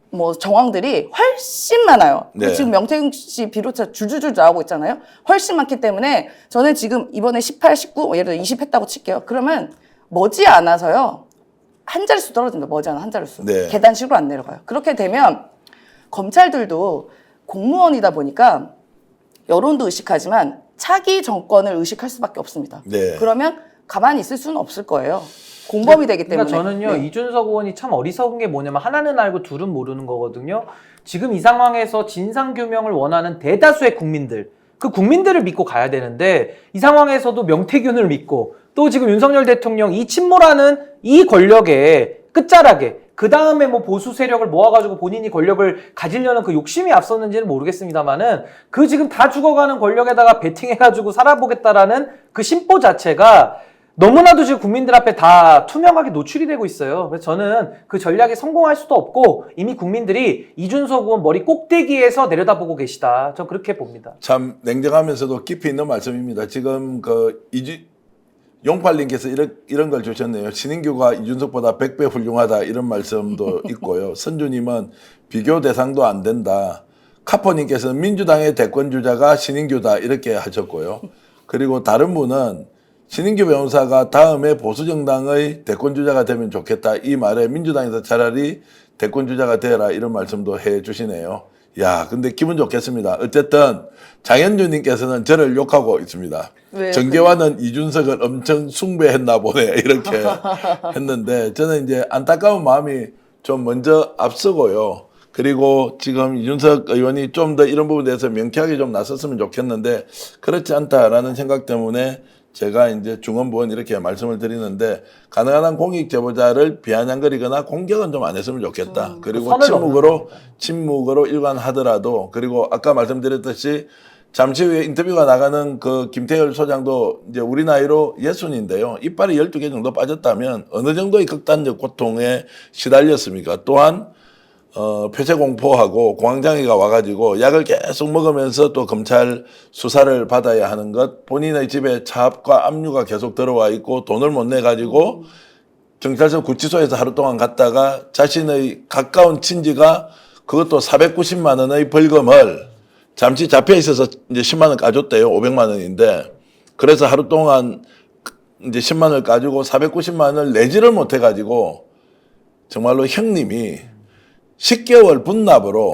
뭐 정황들이 훨씬 많아요. 네. 지금 명태균 씨 비롯해 줄줄줄 나오고 있잖아요. 훨씬 많기 때문에 저는 지금 이번에 18, 19 예를 들어 20 했다고 칠게요. 그러면 머지않아서요. 한 자릿수 떨어집니다. 머지않아 한 자릿수. 네. 계단식으로 안 내려가요. 그렇게 되면 검찰들도 공무원이다 보니까 여론도 의식하지만 차기 정권을 의식할 수밖에 없습니다. 네. 그러면 가만히 있을 수는 없을 거예요. 공범이 되기 때문에. 그러니까 저는요 네. 이준석 의원이 참 어리석은 게 뭐냐면 하나는 알고 둘은 모르는 거거든요. 지금 이 상황에서 진상 규명을 원하는 대다수의 국민들, 그 국민들을 믿고 가야 되는데 이 상황에서도 명태균을 믿고 또 지금 윤석열 대통령 이 침몰하는 이 권력의 끝자락에 그 다음에 뭐 보수 세력을 모아가지고 본인이 권력을 가지려는 그 욕심이 앞섰는지는 모르겠습니다만은 그 지금 다 죽어가는 권력에다가 베팅해가지고 살아보겠다라는 그 심보 자체가 너무나도 지금 국민들 앞에 다 투명하게 노출이 되고 있어요. 그래서 저는 그 전략에 성공할 수도 없고 이미 국민들이 이준석 의원 머리 꼭대기에서 내려다보고 계시다. 저 그렇게 봅니다. 참 냉정하면서도 깊이 있는 말씀입니다. 지금 용팔님께서 이런 걸 주셨네요. 신인규가 이준석보다 100배 훌륭하다 이런 말씀도 있고요. 선주님은 비교 대상도 안 된다. 카포님께서는 민주당의 대권주자가 신인규다 이렇게 하셨고요. 그리고 다른 분은 신인규 변호사가 다음에 보수정당의 대권주자가 되면 좋겠다. 이 말에 민주당에서 차라리 대권주자가 되라 이런 말씀도 해 주시네요. 야, 근데 기분 좋겠습니다. 어쨌든 장현주님께서는 저를 욕하고 있습니다. 왜요? 정계화는 이준석을 엄청 숭배했나 보네 이렇게 했는데 저는 이제 안타까운 마음이 좀 먼저 앞서고요. 그리고 지금 이준석 의원이 좀 더 이런 부분에 대해서 명쾌하게 좀 나섰으면 좋겠는데 그렇지 않다라는 생각 때문에 제가 이제 중언부언 이렇게 말씀을 드리는데 가능한 한 공익 제보자를 비아냥거리거나 공격은 좀 안 했으면 좋겠다. 그리고 선을 침묵으로 일관하더라도 그리고 아까 말씀드렸듯이 잠시 후에 인터뷰가 나가는 그 김태열 소장도 이제 우리 나이로 60인데요. 이빨이 12개 정도 빠졌다면 어느 정도의 극단적 고통에 시달렸습니까? 또한 폐쇄공포하고 공황장애가 와가지고 약을 계속 먹으면서 또 검찰 수사를 받아야 하는 것, 본인의 집에 차압과 압류가 계속 들어와 있고 돈을 못 내가지고 경찰서 구치소에서 하루 동안 갔다가 자신의 가까운 친지가 그것도 490만 원의 벌금을 잠시 잡혀 있어서 이제 10만 원 까줬대요. 500만 원인데 그래서 하루 동안 이제 10만 원을 까주고 490만 원을 내지를 못 해가지고 정말로 형님이 10개월 분납으로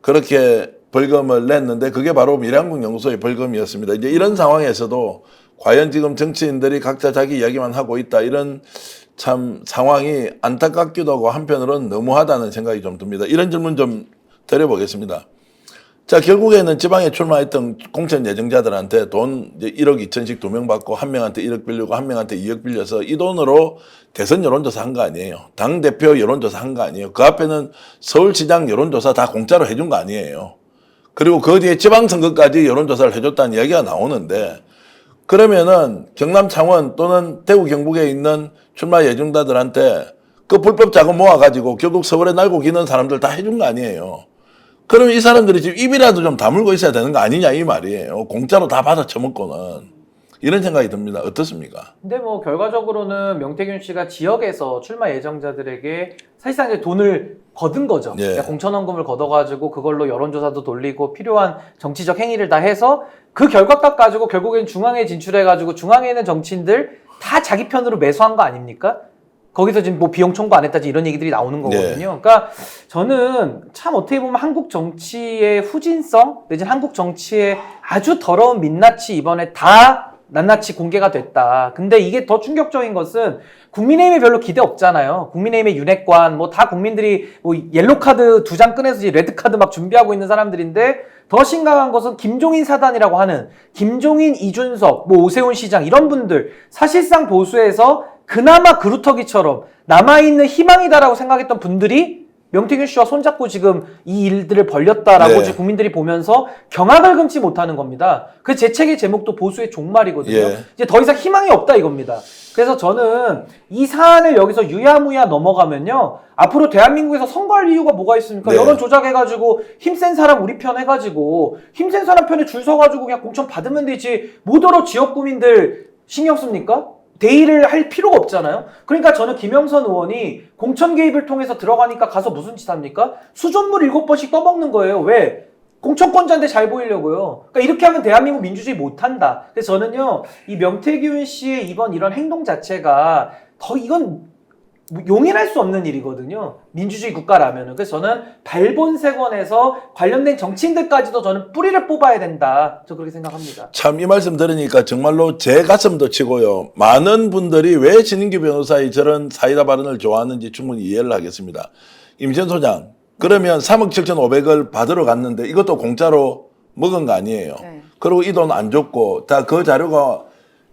그렇게 벌금을 냈는데 그게 바로 밀양국 연구소의 벌금이었습니다. 이제 이런 상황에서도 과연 지금 정치인들이 각자 자기 이야기만 하고 있다 이런 참 상황이 안타깝기도 하고 한편으로는 너무하다는 생각이 좀 듭니다. 이런 질문 좀 드려보겠습니다. 자, 결국에는 지방에 출마했던 공천 예정자들한테 돈 이제 1억 2천씩 2명 받고 한 명한테 1억 빌리고 한 명한테 2억 빌려서 이 돈으로 대선 여론조사 한 거 아니에요. 당대표 여론조사 한 거 아니에요. 그 앞에는 서울시장 여론조사 다 공짜로 해준 거 아니에요. 그리고 그 뒤에 지방선거까지 여론조사를 해줬다는 이야기가 나오는데 그러면은 경남 창원 또는 대구 경북에 있는 출마 예정자들한테 그 불법 자금 모아가지고 결국 서울에 날고 기는 사람들 다 해준 거 아니에요. 그러면 이 사람들이 지금 입이라도 좀 다물고 있어야 되는 거 아니냐 이 말이에요. 공짜로 다 받아 처먹고는. 이런 생각이 듭니다. 어떻습니까? 근데 뭐 결과적으로는 명태균 씨가 지역에서 출마 예정자들에게 사실상 이제 돈을 거둔 거죠. 예. 그러니까 공천원금을 걷어가지고 그걸로 여론조사도 돌리고 필요한 정치적 행위를 다 해서 그 결과값 가지고 결국엔 중앙에 진출해가지고 중앙에 있는 정치인들 다 자기 편으로 매수한 거 아닙니까? 거기서 지금 뭐 비용 청구 안 했다지 이런 얘기들이 나오는 거거든요. 그러니까 저는 참 어떻게 보면 한국 정치의 후진성 내지는 한국 정치의 아주 더러운 민낯이 이번에 다 낱낱이 공개가 됐다. 근데 이게 더 충격적인 것은 국민의힘에 별로 기대 없잖아요. 국민의힘의 윤핵관 뭐 다 국민들이 뭐 옐로 카드 2장 꺼내서 레드 카드 막 준비하고 있는 사람들인데 더 심각한 것은 김종인 사단이라고 하는 김종인, 이준석, 뭐 오세훈 시장 이런 분들 사실상 보수에서 그나마 그루터기처럼 남아있는 희망이다라고 생각했던 분들이 명태균 씨와 손잡고 지금 이 일들을 벌렸다라고 네. 지금 국민들이 보면서 경악을 금치 못하는 겁니다. 그 제 책의 제목도 보수의 종말이거든요. 예. 이제 더 이상 희망이 없다 이겁니다. 그래서 저는 이 사안을 여기서 유야무야 넘어가면요. 앞으로 대한민국에서 선거할 이유가 뭐가 있습니까? 네. 여론 조작해가지고 힘센 사람 우리 편 해가지고 힘센 사람 편에 줄 서가지고 그냥 공천 받으면 되지. 뭐더러 지역 구민들 신경 씁니까? 대의를 할 필요가 없잖아요. 그러니까 저는 김영선 의원이 공천 개입을 통해서 들어가니까 가서 무슨 짓 합니까? 수돗물 7번씩 떠먹는 거예요. 왜? 공천권자인데 잘 보이려고요. 그러니까 이렇게 하면 대한민국 민주주의 못한다. 그래서 저는요, 이 명태균 씨의 이번 이런 행동 자체가 이건 용인할 수 없는 일이거든요. 민주주의 국가라면은. 그래서 저는 발본색원에서 관련된 정치인들까지도 저는 뿌리를 뽑아야 된다. 저 그렇게 생각합니다. 참 이 말씀 들으니까 정말로 제 가슴도 치고요. 많은 분들이 왜 신인규 변호사의 저런 사이다 발언을 좋아하는지 충분히 이해를 하겠습니다. 임시현 소장, 그러면 3억 7,500을 받으러 갔는데 이것도 공짜로 먹은 거 아니에요. 네. 그리고 이 돈 안 줬고 다 그 자료가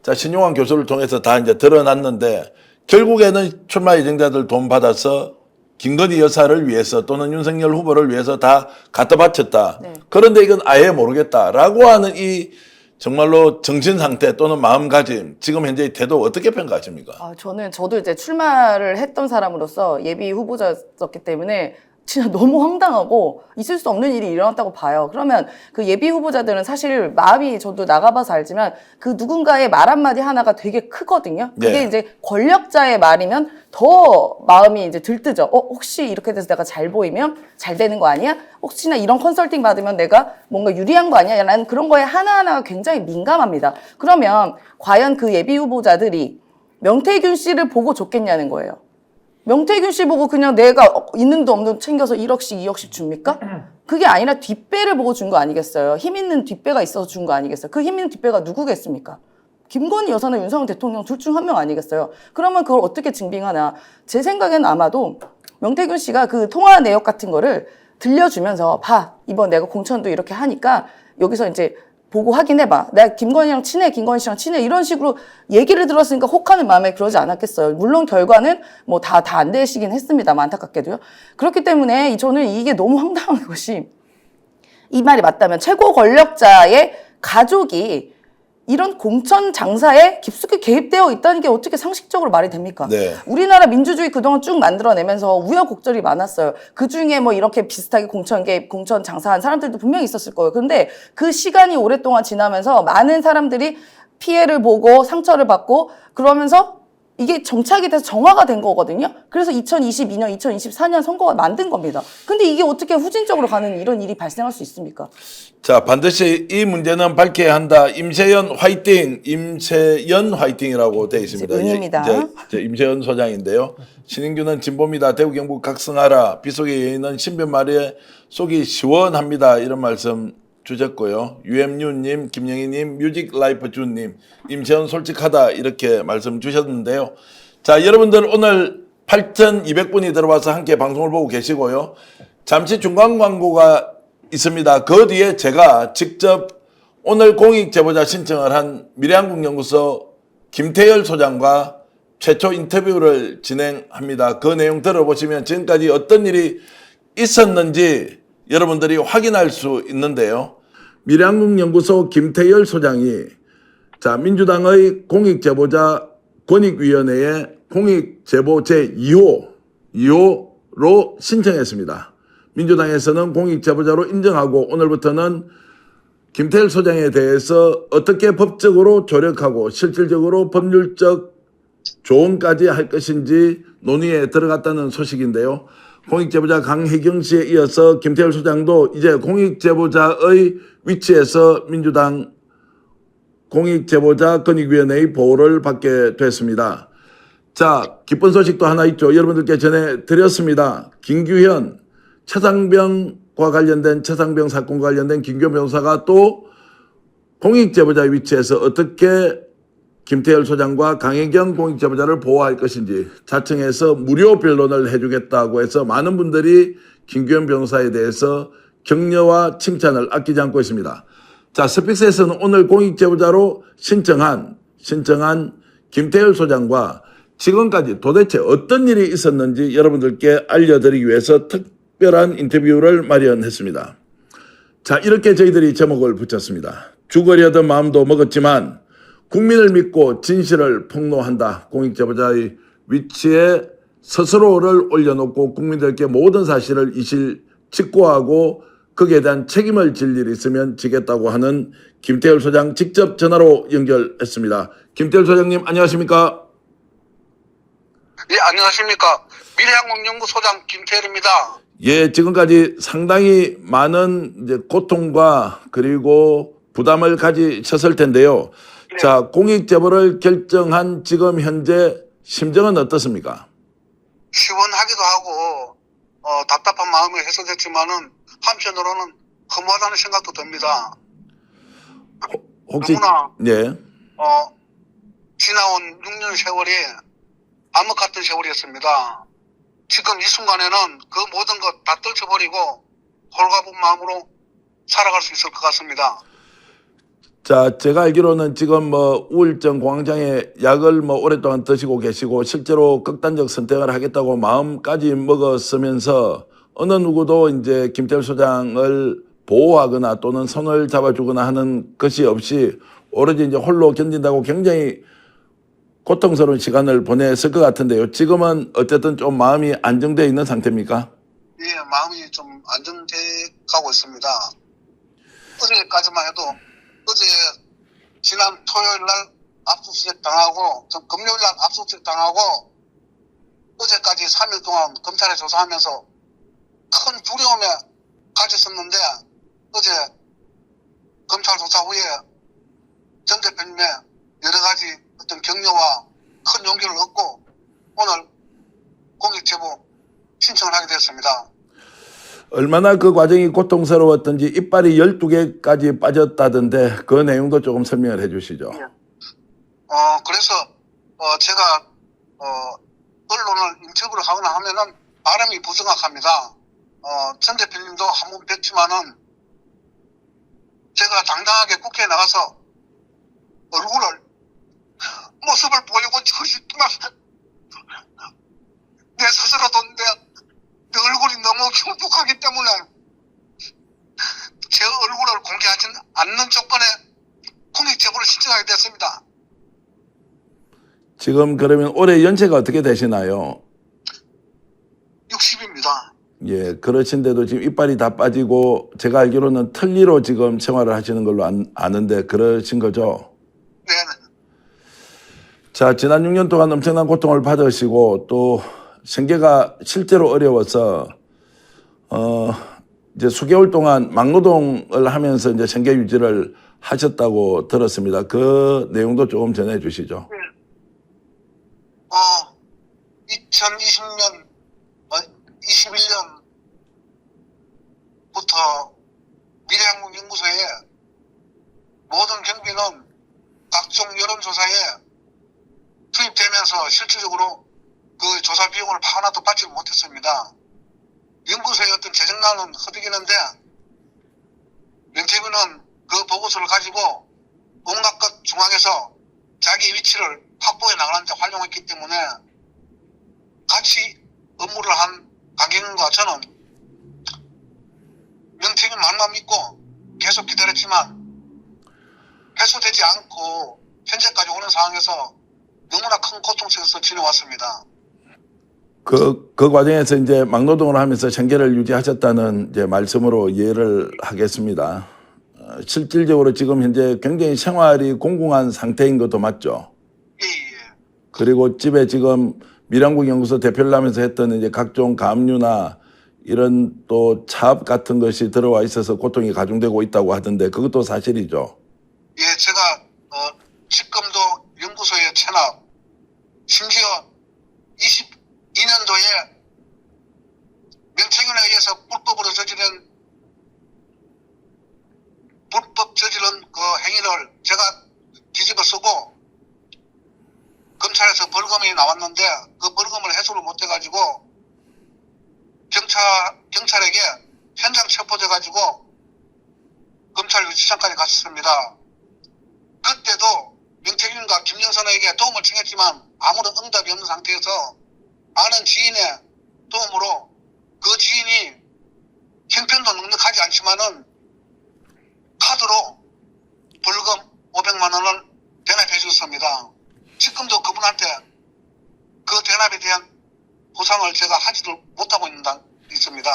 자 신용환 교수를 통해서 다 이제 드러났는데 결국에는 출마 예정자들 돈 받아서 김건희 여사를 위해서 또는 윤석열 후보를 위해서 다 갖다 바쳤다. 네. 그런데 이건 아예 모르겠다라고 하는 이 정말로 정신 상태 또는 마음가짐 지금 현재의 태도 어떻게 평가하십니까? 저도 이제 출마를 했던 사람으로서 예비 후보자였기 때문에 진짜 너무 황당하고 있을 수 없는 일이 일어났다고 봐요. 그러면 그 예비 후보자들은 사실 마음이 저도 나가봐서 알지만 그 누군가의 말 한마디 하나가 되게 크거든요. 그게 네. 이제 권력자의 말이면 더 마음이 이제 들뜨죠. 혹시 이렇게 돼서 내가 잘 보이면 잘 되는 거 아니야? 혹시나 이런 컨설팅 받으면 내가 뭔가 유리한 거 아니야? 라는 그런 거에 하나하나가 굉장히 민감합니다. 그러면 과연 그 예비 후보자들이 명태균 씨를 보고 줬겠냐는 거예요. 명태균 씨 보고 그냥 내가 있는 도 없는 돈 챙겨서 1억씩 2억씩 줍니까? 그게 아니라 뒷배를 보고 준 거 아니겠어요? 힘 있는 뒷배가 있어서 준 거 아니겠어요? 그 힘 있는 뒷배가 누구겠습니까? 김건희 여사나 윤석열 대통령 둘 중 한 명 아니겠어요? 그러면 그걸 어떻게 증빙하나? 제 생각에는 아마도 명태균 씨가 그 통화 내역 같은 거를 들려주면서 봐, 이번 내가 공천도 이렇게 하니까 여기서 이제 보고 확인해봐. 내가 김건희랑 친해, 김건희 씨랑 친해. 이런 식으로 얘기를 들었으니까 혹하는 마음에 그러지 않았겠어요. 물론 결과는 뭐 다 안 되시긴 했습니다만 안타깝게도요. 그렇기 때문에 저는 이게 너무 황당한 것이 이 말이 맞다면 최고 권력자의 가족이 이런 공천 장사에 깊숙이 개입되어 있다는 게 어떻게 상식적으로 말이 됩니까? 네. 우리나라 민주주의 그동안 쭉 만들어내면서 우여곡절이 많았어요. 그중에 뭐 이렇게 비슷하게 공천 장사한 사람들도 분명히 있었을 거예요. 그런데 그 시간이 오랫동안 지나면서 많은 사람들이 피해를 보고 상처를 받고 그러면서 이게 정착이 돼서 정화가 된 거거든요. 그래서 2022년, 2024년 선거가 만든 겁니다. 근데 이게 어떻게 후진적으로 가는 이런 일이 발생할 수 있습니까? 자, 반드시 이 문제는 밝혀야 한다. 임세연 화이팅! 임세연 화이팅이라고 되어 있습니다. 은입니다. 이제 임세연 소장인데요. 신인규는 진보입니다. 대구 경북 각성하라. 빗속의 여인은 신변말에 속이 시원합니다. 이런 말씀 주셨고요. UMU님, 김영희님, 뮤직라이프주님, 임세연 솔직하다 이렇게 말씀 주셨는데요. 자, 여러분들 오늘 8,200분이 들어와서 함께 방송을 보고 계시고요. 잠시 중간 광고가 있습니다. 그 뒤에 제가 직접 오늘 공익제보자 신청을 한 미래한국연구소 김태열 소장과 최초 인터뷰를 진행합니다. 그 내용 들어보시면 지금까지 어떤 일이 있었는지 여러분들이 확인할 수 있는데요. 미래한국연구소 김태열 소장이 자 민주당의 공익제보자 권익위원회에 공익제보 제2호로 신청했습니다. 민주당에서는 공익제보자로 인정하고 오늘부터는 김태열 소장에 대해서 어떻게 법적으로 조력하고 실질적으로 법률적 조언까지 할 것인지 논의에 들어갔다는 소식인데요. 공익제보자 강혜경 씨에 이어서 김태열 소장도 이제 공익제보자의 위치에서 민주당 공익제보자 권익위원회의 보호를 받게 됐습니다. 자, 기쁜 소식도 하나 있죠. 여러분들께 전해드렸습니다. 김규현 최상병과 관련된 최상병 사건과 관련된 김규현 변호사가 또 공익제보자의 위치에서 어떻게 김태열 소장과 강혜경 공익제보자를 보호할 것인지 자청해서 무료 변론을 해주겠다고 해서 많은 분들이 김규현 변호사에 대해서 격려와 칭찬을 아끼지 않고 있습니다. 자, 스픽스에서는 오늘 공익제보자로 신청한 김태열 소장과 지금까지 도대체 어떤 일이 있었는지 여러분들께 알려드리기 위해서 특별한 인터뷰를 마련했습니다. 자, 이렇게 저희들이 제목을 붙였습니다. 죽으려던 마음도 먹었지만 국민을 믿고 진실을 폭로한다. 공익제보자의 위치에 스스로를 올려놓고 국민들께 모든 사실을 직고하고 거기에 대한 책임을 질 일이 있으면 지겠다고 하는 김태열 소장 직접 전화로 연결했습니다. 김태열 소장님 안녕하십니까? 예, 안녕하십니까. 미래한국연구소장 김태열입니다. 예, 지금까지 상당히 많은 이제 고통과 그리고 부담을 가지셨을 텐데요. 네. 자, 공익제보를 결정한 지금 현재 심정은 어떻습니까? 시원하기도 하고, 답답한 마음이 해소됐지만은, 한편으로는 허무하다는 생각도 듭니다. 혹시 너무나, 예. 지나온 6년 세월이 암흑 같은 세월이었습니다. 지금 이 순간에는 그 모든 것 다 떨쳐버리고, 홀가분 마음으로 살아갈 수 있을 것 같습니다. 자, 제가 알기로는 지금 뭐 우울증 공황장애 약을 뭐 오랫동안 드시고 계시고 실제로 극단적 선택을 하겠다고 마음까지 먹었으면서 어느 누구도 이제 김태열 소장을 보호하거나 또는 손을 잡아주거나 하는 것이 없이 오로지 이제 홀로 견딘다고 굉장히 고통스러운 시간을 보냈을 것 같은데요. 지금은 어쨌든 좀 마음이 안정되어 있는 상태입니까? 예, 예, 마음이 좀 안정돼 가고 있습니다. 어제까지만 해도 어제 지난 토요일 날 압수수색 당하고 좀 금요일 날 압수수색 당하고 어제까지 3일 동안 검찰에 조사하면서 큰 두려움에 가졌었는데 어제 검찰 조사 후에 전 대표님의 여러 가지 어떤 격려와 큰 용기를 얻고 오늘 공익제보 신청을 하게 되었습니다. 얼마나 그 과정이 고통스러웠던지 이빨이 12개까지 빠졌다던데 그 내용도 조금 설명을 해 주시죠. 그래서 제가 언론을 인터뷰를 하거나 하면은 발음이 부정확합니다. 전 대표님도 한 번 뵀지만은 제가 당당하게 국회에 나가서 얼굴을 모습을 보이고 싶지만 내 스스로도 내 얼굴이 너무 흉폭하기 때문에 제 얼굴을 공개하지 않는 조건에 공익제보를 신청하게 됐습니다. 지금 그러면 올해 연세가 어떻게 되시나요? 60입니다. 예, 그러신데도 지금 이빨이 다 빠지고 제가 알기로는 틀니로 지금 생활을 하시는 걸로 아는데 그러신 거죠? 네. 자, 지난 6년 동안 엄청난 고통을 받으시고 또 생계가 실제로 어려워서 이제 수개월 동안 막노동을 하면서 이제 생계 유지를 하셨다고 들었습니다. 그 내용도 조금 전해 주시죠. 2020년 21년부터 미래한국연구소에 모든 경비는 각종 여론조사에 투입되면서 실질적으로 그 조사 비용을 하나도 받지 못했습니다. 연구소의 어떤 재정난은 허덕이는데 명태균은 그 보고서를 가지고 온갖 것 중앙에서 자기 위치를 확보해 나가는 데 활용했기 때문에 같이 업무를 한 강경윤과 저는 명태균 말만 믿고 계속 기다렸지만 회수되지 않고 현재까지 오는 상황에서 너무나 큰 고통 속에서 지내왔습니다. 그 과정에서 이제 막노동을 하면서 생계를 유지하셨다는 이제 말씀으로 이해를 하겠습니다. 실질적으로 지금 현재 굉장히 생활이 공공한 상태인 것도 맞죠? 예. 그리고 집에 지금 미래한국연구소 대표를 하면서 했던 이제 각종 가압류나 이런 또 차압 같은 것이 들어와 있어서 고통이 가중되고 있다고 하던데 그것도 사실이죠? 예, 제가 지금도 연구소에 체납, 심지어 22년도에 명태균에 의해서 불법 저지른 그 행위를 제가 뒤집어 쓰고 검찰에서 벌금이 나왔는데 그 벌금을 해소를 못해가지고 경찰에게 현장 체포돼가지고 검찰 유치장까지 갔습니다. 그때도 명태균과 김영선에게 도움을 청했지만 아무런 응답이 없는 상태에서 아는 지인의 도움으로 그 지인이 형편도 넉넉하지 않지만은 카드로 벌금 500만 원을 대납해 줬습니다. 지금도 그분한테 그 대납에 대한 보상을 제가 하지도 못하고 있습니다.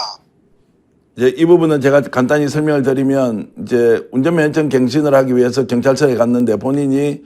이제 이 부분은 제가 간단히 설명을 드리면 이제 운전면허증 갱신을 하기 위해서 경찰서에 갔는데 본인이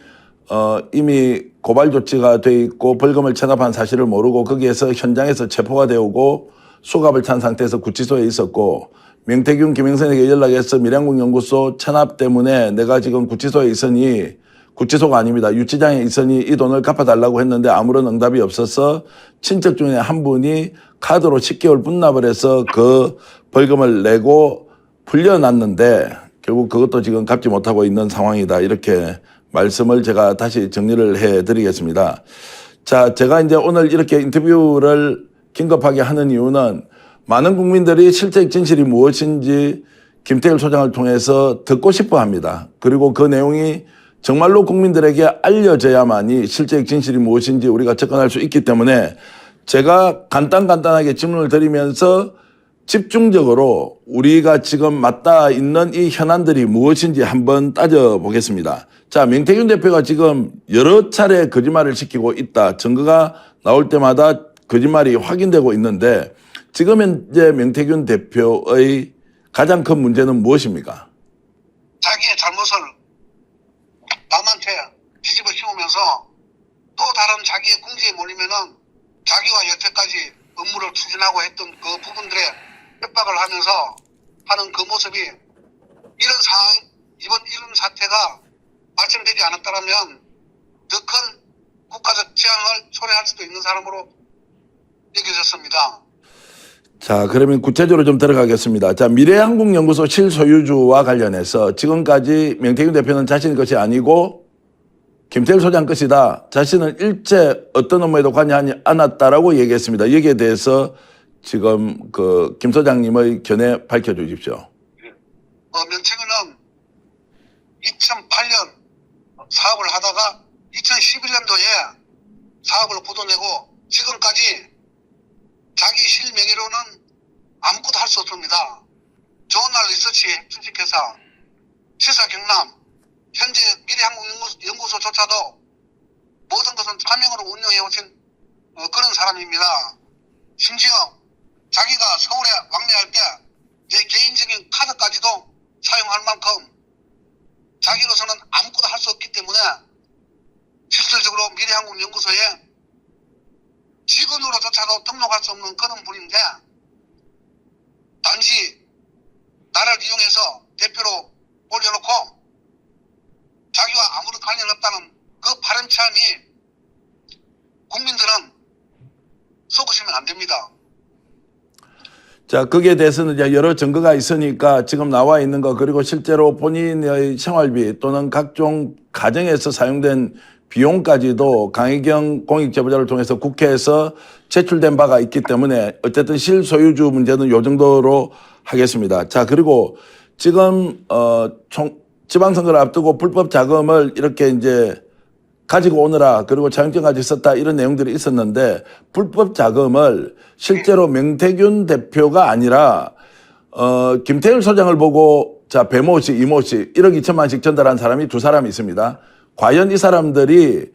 이미 고발 조치가 돼 있고 벌금을 체납한 사실을 모르고 거기에서 현장에서 체포가 되오고 수갑을 찬 상태에서 구치소에 있었고 명태균, 김영선에게 연락해서 미래한국연구소 체납 때문에 내가 지금 구치소에 있으니 구치소가 아닙니다. 유치장에 있으니 이 돈을 갚아달라고 했는데 아무런 응답이 없어서 친척 중에 한 분이 카드로 10개월 분납을 해서 그 벌금을 내고 풀려났는데 결국 그것도 지금 갚지 못하고 있는 상황이다. 이렇게 말씀을 제가 다시 정리를 해드리겠습니다. 자, 제가 이제 오늘 이렇게 인터뷰를 긴급하게 하는 이유는 많은 국민들이 실제 진실이 무엇인지 김태일 소장을 통해서 듣고 싶어 합니다. 그리고 그 내용이 정말로 국민들에게 알려져야만이 실제 진실이 무엇인지 우리가 접근할 수 있기 때문에 제가 간단하게 질문을 드리면서 집중적으로 우리가 지금 맞닿아 있는 이 현안들이 무엇인지 한번 따져보겠습니다. 자, 명태균 대표가 지금 여러 차례 거짓말을 시키고 있다. 증거가 나올 때마다 거짓말이 확인되고 있는데 지금 현재 명태균 대표의 가장 큰 문제는 무엇입니까? 자기의 잘못을 남한테 뒤집어 씌우면서 또 다른 자기의 궁지에 몰리면은 자기와 여태까지 업무를 추진하고 했던 그 부분들에 협박을 하면서 하는 그 모습이 이런 상황, 이런 사태가 발생되지 않았다면 더 큰 국가적 재앙을 초래할 수도 있는 사람으로 여겨졌습니다. 자, 그러면 구체적으로 좀 들어가겠습니다. 자, 미래한국연구소 실소유주와 관련해서 지금까지 명태균 대표는 자신의 것이 아니고 김태일 소장 것이다. 자신은 일체 어떤 업무에도 관여하지 않았다라고 얘기했습니다. 여기에 대해서 지금 그 김 소장님의 견해 밝혀주십시오. 명태균은 2008년 사업을 하다가 2011년도에 사업을 부도내고 지금까지 자기 실명의로는 아무것도 할 수 없습니다. 좋은날 리서치 주식회사 시사경남 현재 미래한국연구소조차도 모든 것은 사명으로 운영해오신 그런 사람입니다. 심지어 자기가 서울에 왕래할 때 제 개인적인 카드까지도 사용할 만큼 자기로서는 아무것도 할 수 없기 때문에 실질적으로 미래한국연구소에 직원으로조차도 등록할 수 없는 그런 분인데 단지 나를 이용해서 대표로 올려놓고 자기와 아무런 관련 없다는 그 바람참이 국민들은 속으시면 안 됩니다. 자, 거기에 대해서는 이제 여러 증거가 있으니까 지금 나와 있는 거 그리고 실제로 본인의 생활비 또는 각종 가정에서 사용된 비용까지도 강혜경 공익제보자를 통해서 국회에서 제출된 바가 있기 때문에 어쨌든 실소유주 문제는 요 정도로 하겠습니다. 자, 그리고 지금 지방선거를 앞두고 불법 자금을 이렇게 이제 가지고 오느라 그리고 자격증까지 썼다 이런 내용들이 있었는데 불법 자금을 실제로 명태균 대표가 아니라 김태일 소장을 보고 자 배모 씨, 이모 씨 1억 2천만씩 전달한 사람이 두 사람이 있습니다. 과연 이 사람들이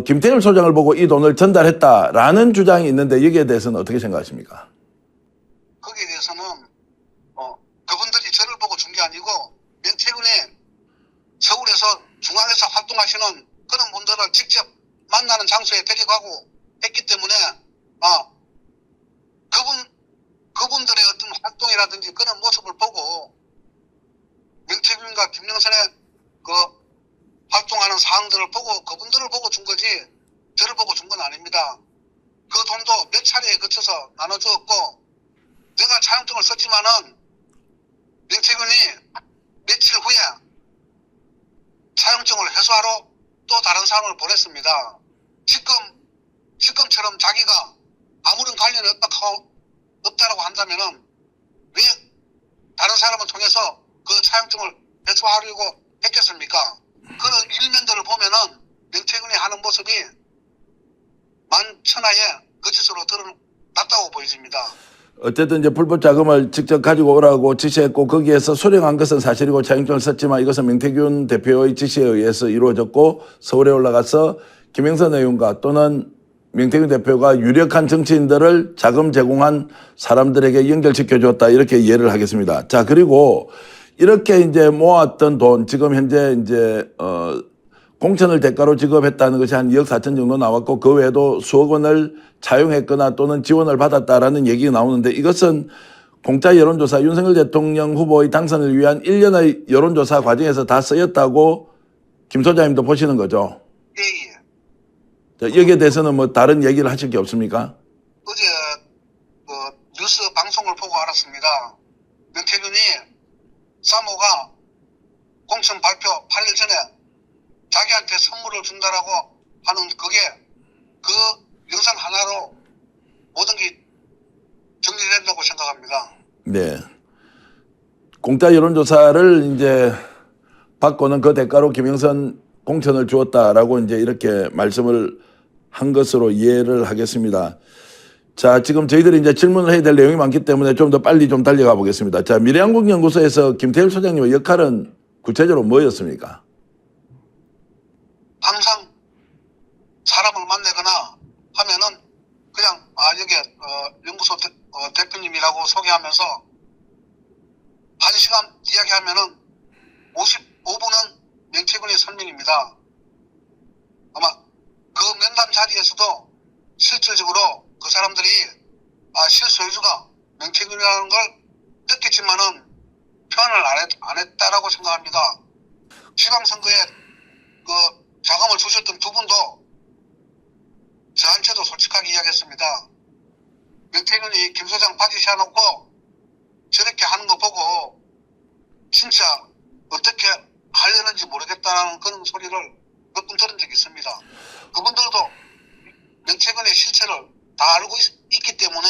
김태일 소장을 보고 이 돈을 전달했다라는 주장이 있는데 여기에 대해서는 어떻게 생각하십니까? 거기에 대해서는 그분들이 저를 보고 준 게 아니고 명태균이 서울에서 중앙에서 활동하시는 그런 분들을 직접 만나는 장소에 데려가고 했기 때문에 그분들의 어떤 활동이라든지 그런 모습을 보고 명태균과 김영선의 그 활동하는 사항들을 보고 그분들을 보고 준 거지 저를 보고 준 건 아닙니다. 그 돈도 몇 차례에 거쳐서 나눠주었고 내가 차용증을 썼지만은 명태균이 며칠 후에 차용증을 해소하러 또 다른 사람을 보냈습니다. 지금처럼 자기가 아무런 관련이 없다라고 한다면은 왜 다른 사람을 통해서 그 차용증을 해소하려고 했겠습니까? 그 일면들을 보면은 명태균이 하는 모습이 만천하에 거짓으로 드러났다고 보여집니다. 어쨌든 이제 불법 자금을 직접 가지고 오라고 지시했고 거기에서 수령한 것은 사실이고 차용증을 썼지만 이것은 명태균 대표의 지시에 의해서 이루어졌고 서울에 올라가서 김영선 의원과 또는 명태균 대표가 유력한 정치인들을 자금 제공한 사람들에게 연결시켜 줬다 이렇게 이해를 하겠습니다. 자, 그리고 이렇게 이제 모았던 돈 지금 현재 이제 공천을 대가로 지급했다는 것이 한 2억 4천 정도 나왔고 그 외에도 수억 원을 차용했거나 또는 지원을 받았다라는 얘기가 나오는데 이것은 공짜 여론조사 윤석열 대통령 후보의 당선을 위한 1년의 여론조사 과정에서 다 쓰였다고 김 소장님도 보시는 거죠? 예. 자, 여기에 대해서는 뭐 다른 얘기를 하실 게 없습니까? 어제 뉴스 방송을 보고 알았습니다. 명태균이 사모가 공천 발표 8일 전에 자기한테 선물을 준다라고 하는 그게 그 영상 하나로 모든 게 정리된다고 생각합니다. 네. 공짜 여론조사를 이제 받고는 그 대가로 김영선 공천을 주었다라고 이제 이렇게 말씀을 한 것으로 이해를 하겠습니다. 자, 지금 저희들이 이제 질문을 해야 될 내용이 많기 때문에 좀 더 빨리 좀 달려가 보겠습니다. 자, 미래한국연구소에서 김태일 소장님의 역할은 구체적으로 뭐였습니까? 항상 사람을 만나거나 하면은 그냥 여기 연구소 대표님이라고 소개하면서 1시간 이야기하면은 55분은 명태균의 설명입니다. 아마 그 면담 자리에서도 실질적으로 그 사람들이 실소유주가 명태균이라는 걸 느꼈지만은 표현을 안 했다라고 생각합니다. 지방선거에 그 자금을 주셨던 두 분도 저한테도 솔직하게 이야기했습니다. 명태균이 김 소장 빠지셔놓고 저렇게 하는 거 보고 진짜 어떻게 하려는지 모르겠다는 그런 소리를 몇 번 들은 적이 있습니다. 그분들도 명태균의 실체를 다 알고 있기 때문에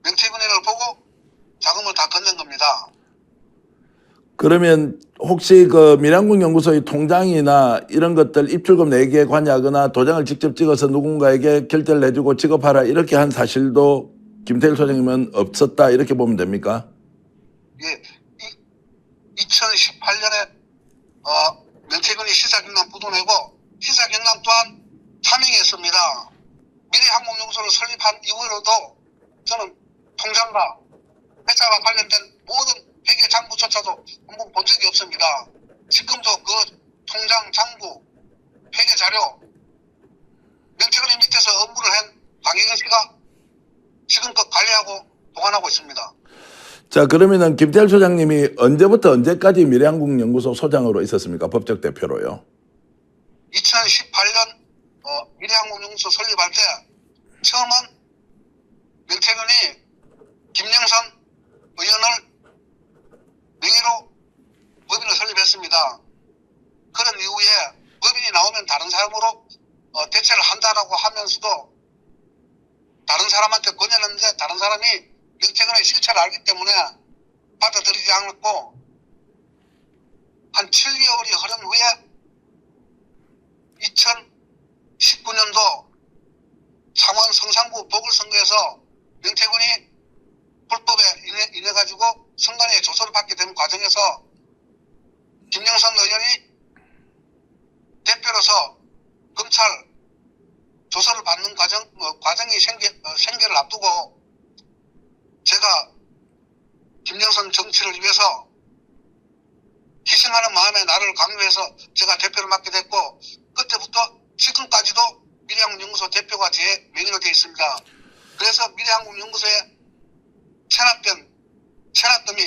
명태균을 보고 자금을 다 건넨 겁니다. 그러면 혹시 그 밀양국 연구소의 통장이나 이런 것들 입출금 내기에 관여하거나 도장을 직접 찍어서 누군가에게 결제를 해주고 지급하라 이렇게 한 사실도 김태일 소장님은 없었다 이렇게 보면 됩니까? 예, 2018년에 명태균이 시사경남 부도내고 시사경남 또한 참여했습니다. 미래항공연구소를 설립한 이후로도 저는 통장과 회사와 관련된 모든 회계 장부조차도 한번 본 적이 없습니다. 지금도 그 통장 장부 회계 자료 명태균이 밑에서 업무를 한 강혜경 씨가 지금껏 관리하고 보관하고 있습니다. 자, 그러면은 김태일 소장님이 언제부터 언제까지 미래항공연구소 소장으로 있었습니까? 법적 대표로요. 2018년 미래항공연구소 설립할 때 처음은 명태균이 김영선 의원을 명의로 법인을 설립했습니다. 그런 이후에 법인이 나오면 다른 사람으로 대체를 한다라고 하면서도 다른 사람한테 권유했는데 다른 사람이 명태균의 실체를 알기 때문에 받아들이지 않았고 한 7개월이 흐른 후에 2019년도 창원 성산구 보궐선거에서 명태균이 불법에 인해 가지고 선관위에 조사를 받게 된 과정에서 김영선 의원이 대표로서 검찰 조사를 받는 과정이 생겨를 앞두고 제가 김영선 정치를 위해서 희생하는 마음에 나를 강요해서 제가 대표를 맡게 됐고 그때부터 지금까지도 미래항공연구소 대표가 제 명의로 되어 있습니다. 그래서 미래항공연구소에 체납금이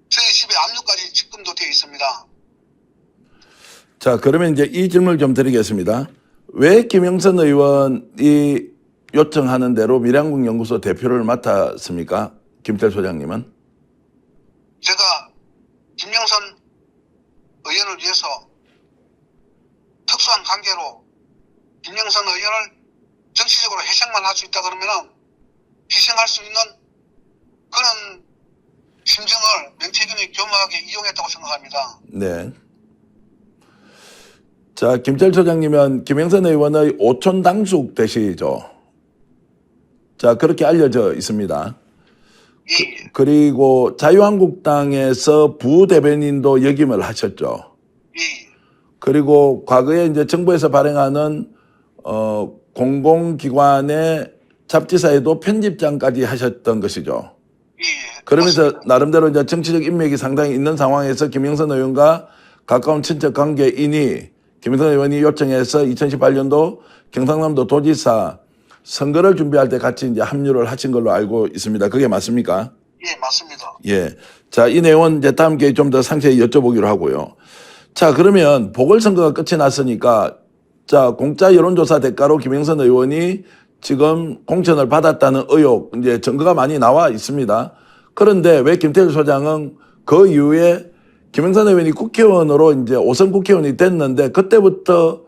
저희 집에 압류까지 지금도 되어 있습니다. 자, 그러면 이제 이 질문을 좀 드리겠습니다. 왜 김영선 의원이 요청하는 대로 미래항공연구소 대표를 맡았습니까? 김태일 소장님은? 제가 김영선 의원을 위해서 특수한 관계로 김영선 의원을 정치적으로 희생만 할 수 있다 그러면은 희생할 수 있는 그런 심정을 명태균이 교묘하게 이용했다고 생각합니다. 네. 자, 김태일 소장님은 김영선 의원의 오촌 당숙 되시죠? 자, 그렇게 알려져 있습니다. 예. 그리고 자유한국당에서 부대변인도 역임을 하셨죠. 예. 그리고 과거에 이제 정부에서 발행하는 공공기관의 잡지사에도 편집장까지 하셨던 것이죠. 예. 그러면서 맞습니다. 나름대로 이제 정치적 인맥이 상당히 있는 상황에서 김영선 의원과 가까운 친척 관계이니 김영선 의원이 요청해서 2018년도 경상남도 도지사 선거를 준비할 때 같이 이제 합류를 하신 걸로 알고 있습니다. 그게 맞습니까? 예, 맞습니다. 예. 자, 이 내용은 이제 다음 기회에 좀 더 상세히 여쭤보기로 하고요. 자, 그러면 보궐선거가 끝이 났으니까 자, 공짜 여론조사 대가로 김영선 의원이 지금 공천을 받았다는 의혹, 이제 증거가 많이 나와 있습니다. 그런데 왜 김태일 소장은 그 이후에 김영선 의원이 국회의원으로 이제 5선 국회의원이 됐는데 그때부터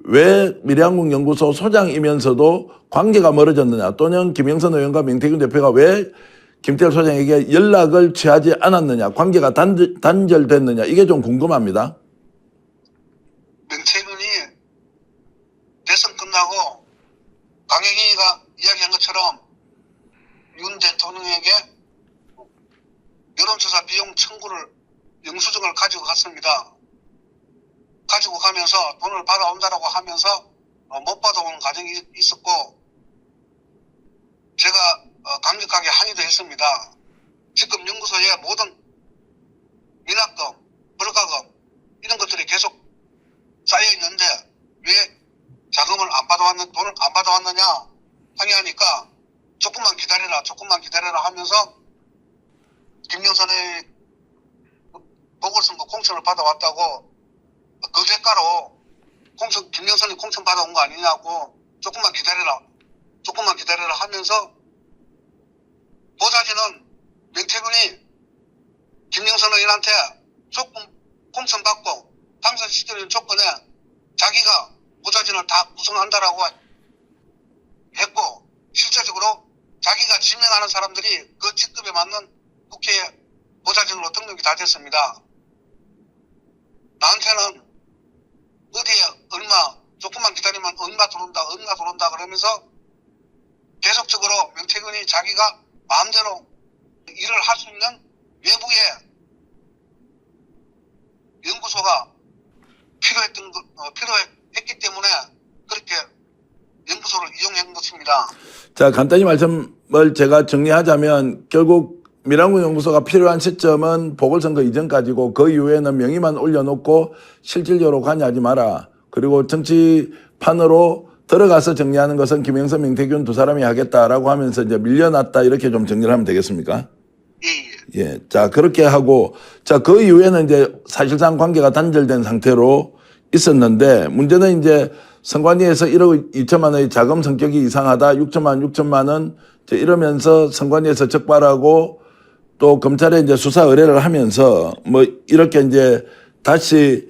왜 미래항공연구소 소장이면서도 관계가 멀어졌느냐 또는 김영선 의원과 명태균 대표가 왜 김태일 소장에게 연락을 취하지 않았느냐 관계가 단절됐느냐 이게 좀 궁금합니다. 명태균이 대선 끝나고 강혜경이가 이야기한 것처럼 윤 대통령에게 여론조사 비용 청구를 영수증을 가지고 갔습니다. 가지고 가면서 돈을 받아온다라고 하면서 못 받아오는 과정이 있었고 제가 강력하게 항의도 했습니다. 지금 연구소에 모든 미납금, 벌가금 이런 것들이 계속 쌓여 있는데 왜 자금을 돈을 안 받아왔느냐 항의하니까 조금만 기다려라 하면서 김영선의 보궐선거 공천을 받아왔다고 그 대가로 김영선이 공천 받아온 거 아니냐고 조금만 기다려라 하면서 보좌진은 명태균이 김영선 의원한테 조금 공천 받고 당선시키는 조건에 자기가 보좌진을 다 구성한다라고 했고 실제적으로 자기가 지명하는 사람들이 그 직급에 맞는 국회 보좌진으로 등록이 다 됐습니다. 나한테는 어디에 조금만 기다리면 얼마 들어온다 그러면서 계속적으로 명태균이 자기가 마음대로 일을 할 수 있는 외부의 연구소가 필요했기 때문에 그렇게 연구소를 이용한 것입니다. 자, 간단히 말씀을 제가 정리하자면 결국 밀양군 연구소가 필요한 시점은 보궐선거 이전까지고 그 이후에는 명의만 올려놓고 실질적으로 관여하지 마라. 그리고 정치판으로 들어가서 정리하는 것은 김영선, 명태균 두 사람이 하겠다라고 하면서 이제 밀려났다 이렇게 좀 정리를 하면 되겠습니까? 예. 자, 그렇게 하고, 자, 그 이후에는 이제 사실상 관계가 단절된 상태로 있었는데, 문제는 이제 선관위에서 1억 2천만 원의 자금 성격이 이상하다, 6천만 원, 이제 이러면서 선관위에서 적발하고, 또 검찰에 이제 수사 의뢰를 하면서, 뭐, 이렇게 이제 다시,